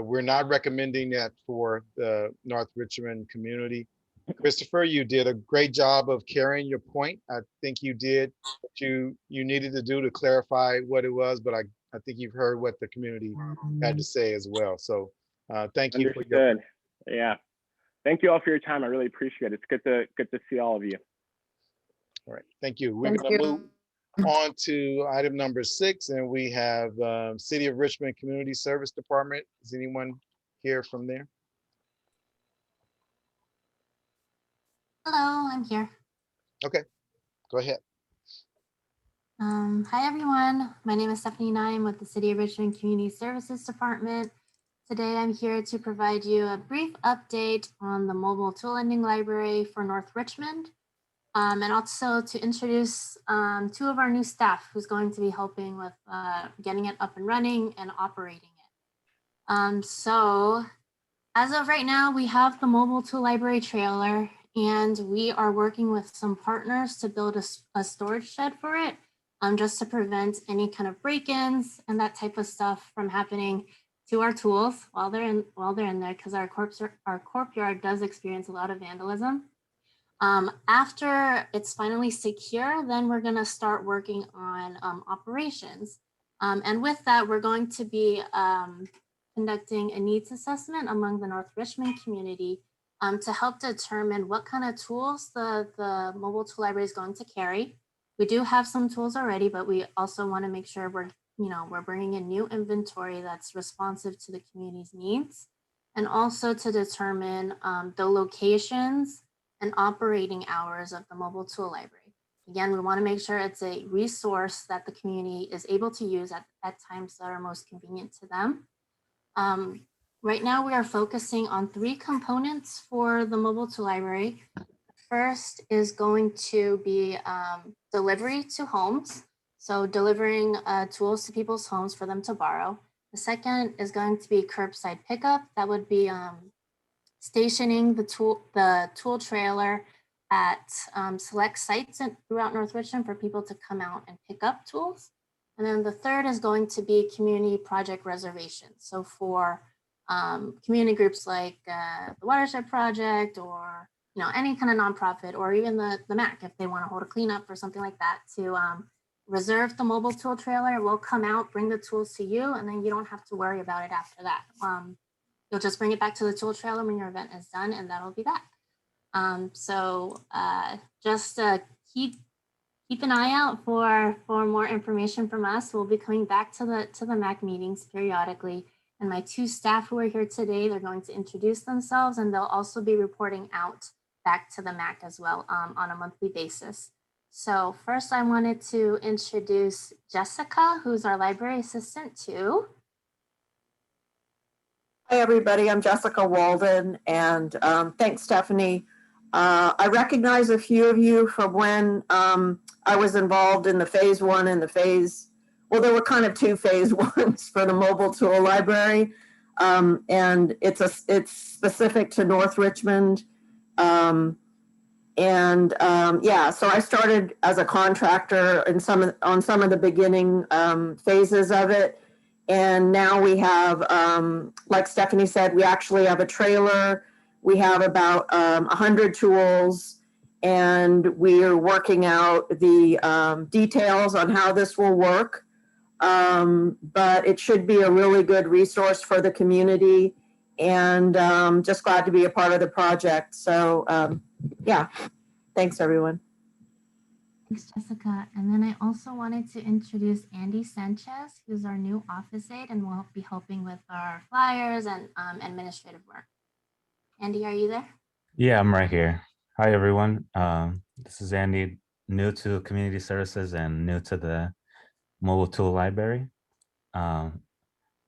S2: we're not recommending that for the North Richmond community. Christopher, you did a great job of carrying your point. I think you did what you needed to do to clarify what it was, but I think you've heard what the community had to say as well. So thank you for your.
S10: Understood. Yeah. Thank you all for your time. I really appreciate it. It's good to see all of you.
S2: All right, thank you. We're going to move on to item number 6, and we have City of Richmond Community Service Department. Is anyone here from there?
S21: Hello, I'm here.
S2: Okay, go ahead.
S21: Hi, everyone. My name is Stephanie Nime with the City of Richmond Community Services Department. Today, I'm here to provide you a brief update on the mobile tool lending library for North Richmond, and also to introduce 2 of our new staff who's going to be helping with getting it up and running and operating it. So As of right now, we have the mobile tool library trailer, and we are working with some partners to build a storage shed for it, just to prevent any kind of break-ins and that type of stuff from happening to our tools while they're in there, because our courtyard does experience a lot of vandalism. After it's finally secure, then we're going to start working on operations. And with that, we're going to be conducting a needs assessment among the North Richmond community to help determine what kind of tools the mobile tool library is going to carry. We do have some tools already, but we also want to make sure we're bringing in new inventory that's responsive to the community's needs, and also to determine the locations and operating hours of the mobile tool library. Again, we want to make sure it's a resource that the community is able to use at times that are most convenient to them. Right now, we are focusing on 3 components for the mobile tool library. First is going to be delivery to homes. So delivering tools to people's homes for them to borrow. The second is going to be curbside pickup. That would be stationing the tool trailer at select sites throughout North Richmond for people to come out and pick up tools. And then the third is going to be community project reservations. So for community groups like the Watershed Project, or any kind of nonprofit, or even the MAC, if they want to hold a cleanup or something like that, to reserve the mobile tool trailer. We'll come out, bring the tools to you, and then you don't have to worry about it after that. You'll just bring it back to the tool trailer when your event is done, and that'll be that. Just keep an eye out for more information from us. We'll be coming back to the MAC meetings periodically. And my 2 staff who are here today, they're going to introduce themselves, and they'll also be reporting out back to the MAC as well on a monthly basis. So first I wanted to introduce Jessica, who's our library assistant too.
S20: Hi, everybody. I'm Jessica Walden, and thanks, Stephanie. I recognize a few of you from when I was involved in the phase 1 and the phase, well, there were kind of 2 phase 1s for the mobile tool library, and it's specific to North Richmond. Yeah, so I started as a contractor in on some of the beginning phases of it. And now we have, like Stephanie said, we actually have a trailer. We have about 100 tools, and we are working out the details on how this will work. But it should be a really good resource for the community, and just glad to be a part of the project. So yeah, thanks everyone.
S21: Thanks, Jessica. And then I also wanted to introduce Andy Sanchez, who's our new office aide and will be helping with our flyers and administrative work. Andy, are you there?
S1: Yeah, I'm right here. Hi, everyone. This is Andy, new to community services and new to the mobile tool library. I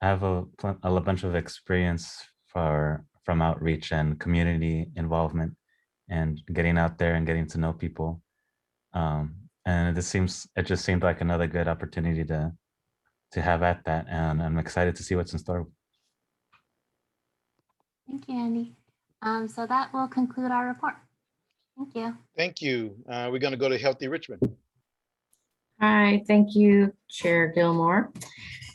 S1: have a bunch of experience from outreach and community involvement and getting out there and getting to know people. And it just seemed like another good opportunity to have at that. And I'm excited to see what's in store.
S21: Thank you, Andy. So that will conclude our report. Thank you.
S2: Thank you. We're going to go to Healthy Richmond.
S17: Hi, thank you, Chair Gilmore.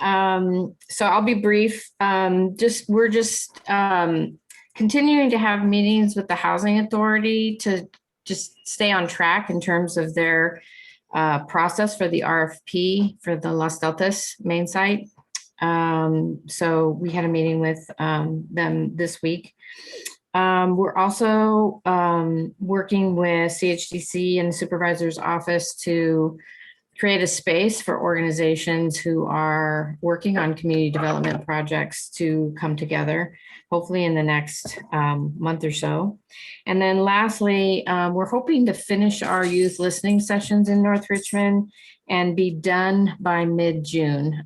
S17: So I'll be brief. We're just continuing to have meetings with the Housing Authority to just stay on track in terms of their process for the RFP for the Las Deltas main site. So we had a meeting with them this week. We're also working with CHDC and the supervisor's office to create a space for organizations who are working on community development projects to come together, hopefully in the next month or so. And then lastly, we're hoping to finish our youth listening sessions in North Richmond and be done by mid-June.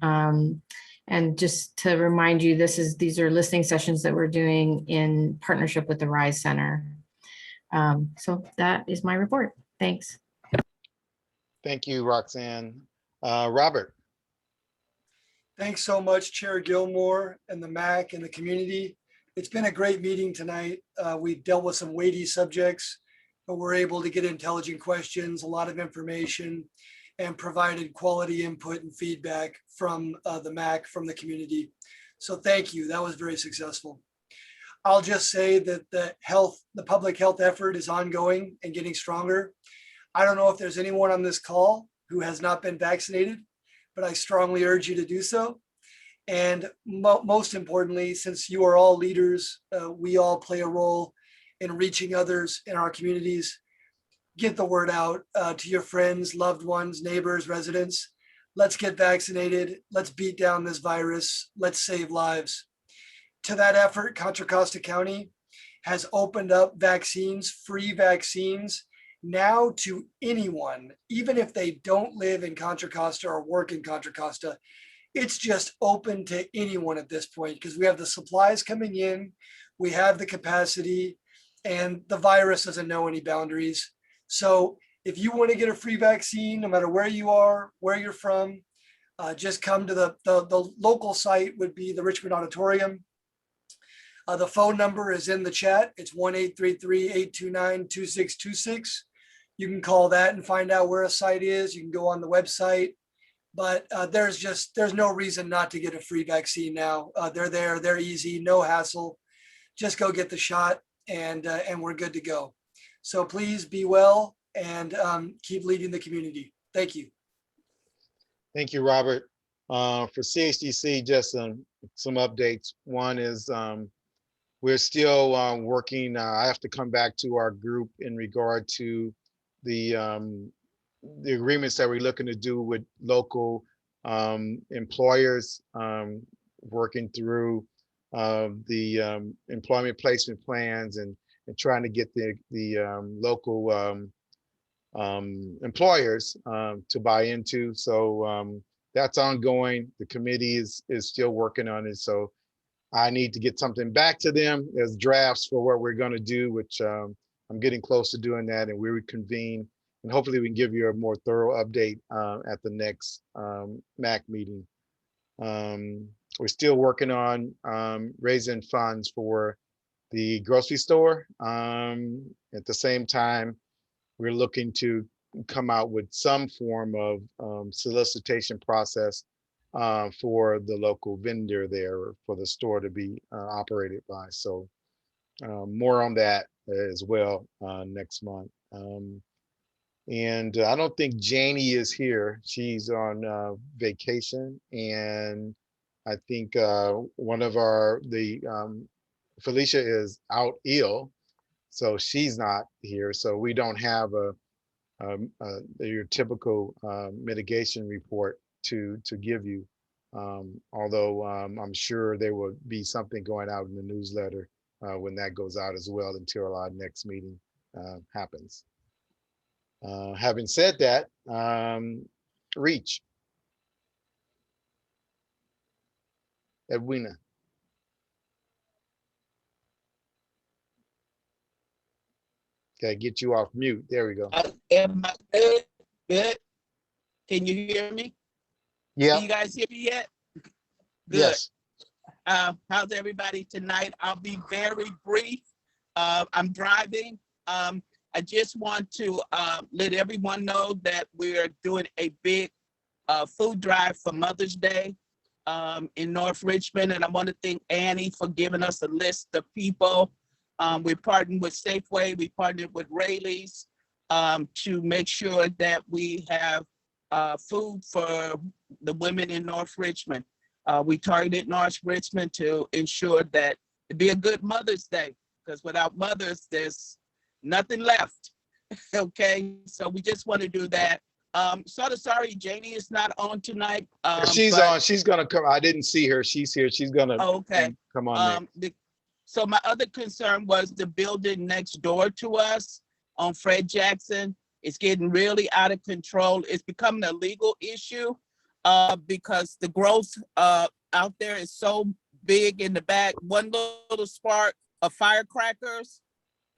S17: And just to remind you, these are listening sessions that we're doing in partnership with the RISE Center. So that is my report. Thanks.
S2: Thank you, Roxanne. Robert.
S11: Thanks so much, Chair Gilmore and the MAC and the community. It's been a great meeting tonight. We dealt with some weighty subjects, but we're able to get intelligent questions, a lot of information, and provided quality input and feedback from the MAC, from the community. So thank you. That was very successful. I'll just say that the public health effort is ongoing and getting stronger. I don't know if there's anyone on this call who has not been vaccinated, but I strongly urge you to do so. And most importantly, since you are all leaders, we all play a role in reaching others in our communities. Get the word out to your friends, loved ones, neighbors, residents. Let's get vaccinated. Let's beat down this virus. Let's save lives. To that effort, Contra Costa County has opened up vaccines, free vaccines, now to anyone, even if they don't live in Contra Costa or work in Contra Costa. It's just open to anyone at this point because we have the supplies coming in, we have the capacity, and the virus doesn't know any boundaries. So if you want to get a free vaccine, no matter where you are, where you're from, just come to the local site would be the Richmond Auditorium. The phone number is in the chat. It's 1-833-829-2626. You can call that and find out where a site is. You can go on the website, but there's no reason not to get a free vaccine now. They're there, they're easy, no hassle. Just go get the shot and we're good to go. So please be well and keep leading the community. Thank you.
S2: Thank you, Robert. For CHDC, just some updates. One is we're still working. I have to come back to our group in regard to the agreements that we're looking to do with local employers, working through the employment placement plans and trying to get the local employers to buy into. So that's ongoing. The committee is still working on it. So I need to get something back to them as drafts for what we're going to do, which I'm getting close to doing that, and we reconvene, and hopefully we can give you a more thorough update at the next MAC meeting. We're still working on raising funds for the grocery store. At the same time, we're looking to come out with some form of solicitation process for the local vendor there, or for the store to be operated by. So more on that as well next month. And I don't think Janie is here. She's on vacation, and I think one of Felicia is out ill, so she's not here. So we don't have your typical mitigation report to give you. Although I'm sure there will be something going out in the newsletter when that goes out as well, until our next meeting happens. Having said that, Reach. Edwina. Okay, get you off mute. There we go.
S3: Am I good? Good. Can you hear me?
S2: Yeah.
S3: Can you guys hear me yet? Good.
S2: Yes.
S3: How's everybody tonight? I'll be very brief. I'm driving. I just want to let everyone know that we're doing a big food drive for Mother's Day in North Richmond. And I want to thank Annie for giving us a list of people. We're partnering with Safeway, we partnered with Rayleigh's to make sure that we have food for the women in North Richmond. We targeted North Richmond to ensure that it'd be a good Mother's Day, because without mothers, there's nothing left. Okay, so we just want to do that. Sort of sorry, Janie is not on tonight.
S2: She's on. She's gonna come. I didn't see her. She's here. She's gonna come on next.
S3: So my other concern was the building next door to us on Fred Jackson. It's getting really out of control. It's becoming a legal issue because the growth out there is so big in the back. One little spark of firecrackers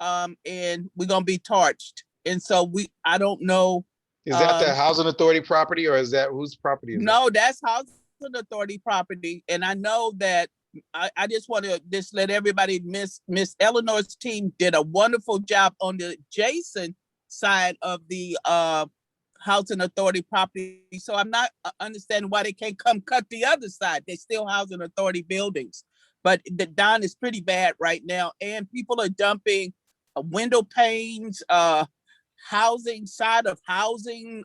S3: and we're gonna be torched. And so I don't know.
S2: Is that the Housing Authority property, or is that whose property is
S3: No, that's Housing Authority property. And I know that I just want to just let everybody, Miss Eleanor's team did a wonderful job on the adjacent side of the housing authority property. So I'm not understanding why they can't come cut the other side. They still housing authority buildings, but the down is pretty bad right now, and people are dumping window panes, housing side of housing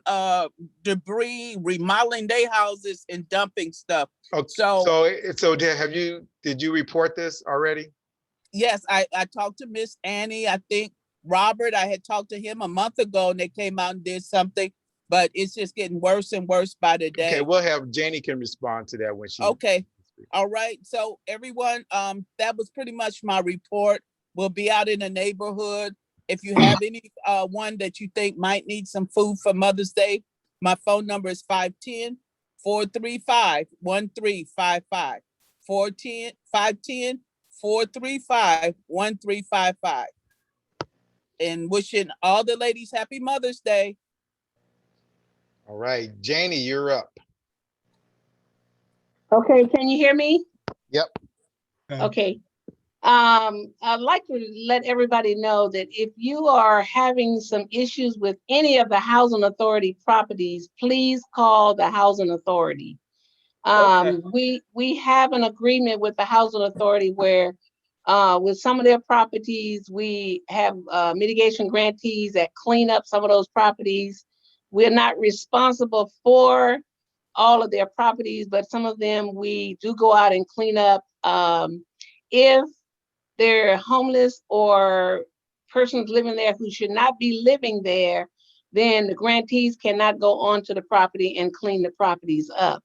S3: debris, remodeling their houses and dumping stuff.
S2: Okay. So did you report this already?
S3: Yes, I talked to Miss Annie. I think Robert, I had talked to him a month ago and they came out and did something, but it's just getting worse and worse by the day.
S2: Okay, we'll have Janie can respond to that when she.
S3: Okay. All right. So everyone, that was pretty much my report. We'll be out in the neighborhood. If you have any one that you think might need some food for Mother's Day, my phone number is 510-435-1355. 510-435-1355. And wishing all the ladies happy Mother's Day.
S2: All right, Janie, you're up.
S19: Okay, can you hear me?
S2: Yep.
S19: Okay. I'd like to let everybody know that if you are having some issues with any of the housing authority properties, please call the housing authority. We have an agreement with the housing authority where with some of their properties, we have mitigation grantees that clean up some of those properties. We're not responsible for all of their properties, but some of them we do go out and clean up. If they're homeless or persons living there who should not be living there, then the grantees cannot go onto the property and clean the properties up.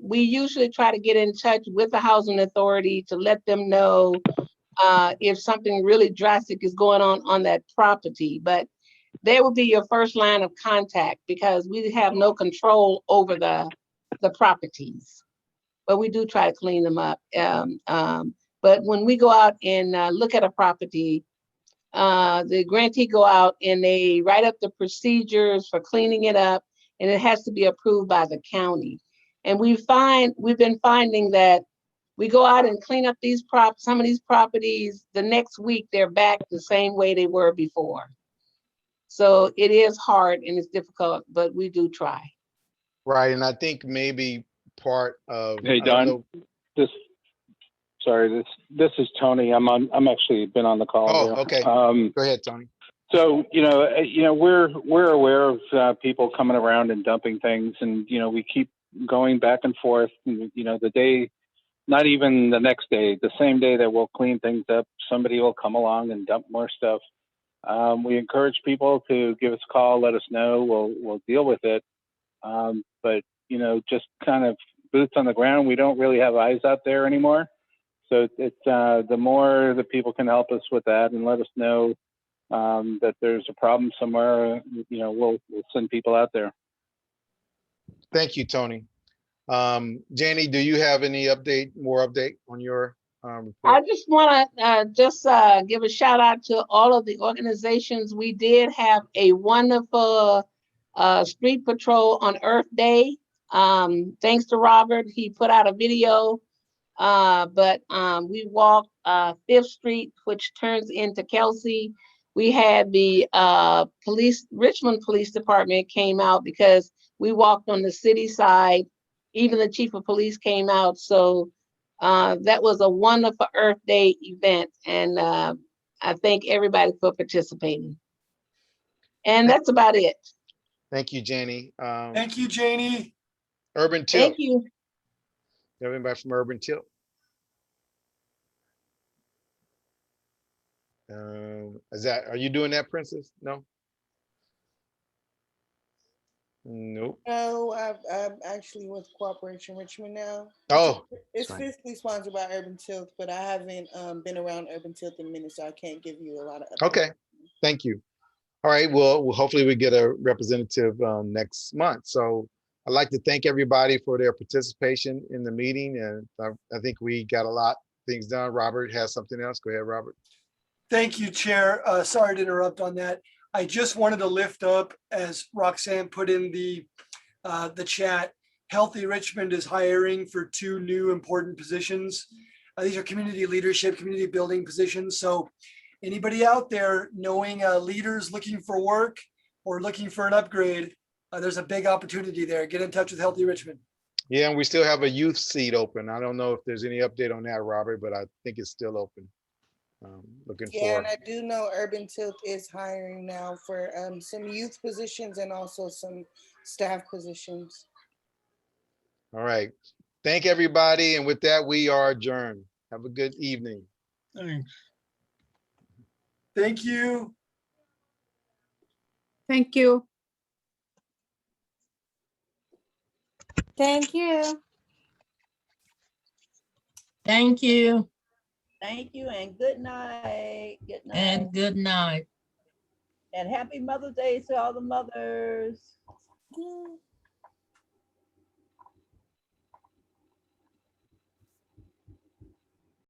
S19: We usually try to get in touch with the housing authority to let them know if something really drastic is going on that property, but they will be your first line of contact because we have no control over the properties, but we do try to clean them up. But when we go out and look at a property, the grantee go out and they write up the procedures for cleaning it up, and it has to be approved by the county. And we've been finding that we go out and clean up some of these properties, the next week they're back the same way they were before. So it is hard and it's difficult, but we do try.
S2: Right, and I think maybe part of.
S5: Hey Don, this is Tony. I'm actually been on the call.
S2: Oh,
S5: here.
S2: okay. Go ahead, Tony.
S5: So we're aware of people coming around and dumping things, and we keep going back and forth. And, the day, not even the next day, the same day that we'll clean things up, somebody will come along and dump more stuff. We encourage people to give us a call, let us know. We'll deal with it. But just kind of boots on the ground. We don't really have eyes out there anymore. So it's the more the people can help us with that and let us know that there's a problem somewhere, we'll send people out there.
S2: Thank you, Tony. Janie, do you have any more update on your report?
S19: I just want to give a shout out to all of the organizations. We did have a wonderful street patrol on Earth Day. Thanks to Robert, he put out a video. But we walked 5th Street, which turns into Kelsey. We had the Richmond Police Department came out because we walked on the city side. Even the chief of police came out. So that was a wonderful Earth Day event. And I thank everybody for participating. And that's about it.
S2: Thank you, Janie.
S11: Thank you, Janie.
S2: Urban Tilt.
S19: Thank you.
S2: Everybody from Urban Tilt. Are you doing that, Princess? No. Nope.
S18: No, I'm actually with Cooperation Richmond now.
S2: Oh,
S18: it's fiscally sponsored by Urban Tilt, but I haven't been around Urban Tilt in a minute, so I can't give you a lot of updates.
S2: Okay, thank you. All right, well, hopefully we get a representative next month. So I'd like to thank everybody for their participation in the meeting, and I think we got a lot of things done. Robert has something else. Go ahead, Robert.
S11: Thank you, Chair. Sorry to interrupt on that. I just wanted to lift up, as Roxanne put in the chat, Healthy Richmond is hiring for 2 new important positions. These are community leadership, community building positions. So anybody out there knowing leaders looking for work or looking for an upgrade, there's a big opportunity there. Get in touch with Healthy Richmond.
S2: Yeah, and we still have a youth seat open. I don't know if there's any update on that, Robert, but I think it's still open. Looking
S18: Yeah,
S2: for.
S18: and I do know Urban Tilt is hiring now for some youth positions and also some staff positions.
S2: All right. Thank everybody. And with that, we are adjourned. Have a good evening.
S9: Thanks.
S11: Thank you.
S13: Thank you.
S15: Thank you.
S7: Thank you.
S4: Thank you and good night. Good night.
S7: And good night.
S4: And happy Mother's Day to all the mothers.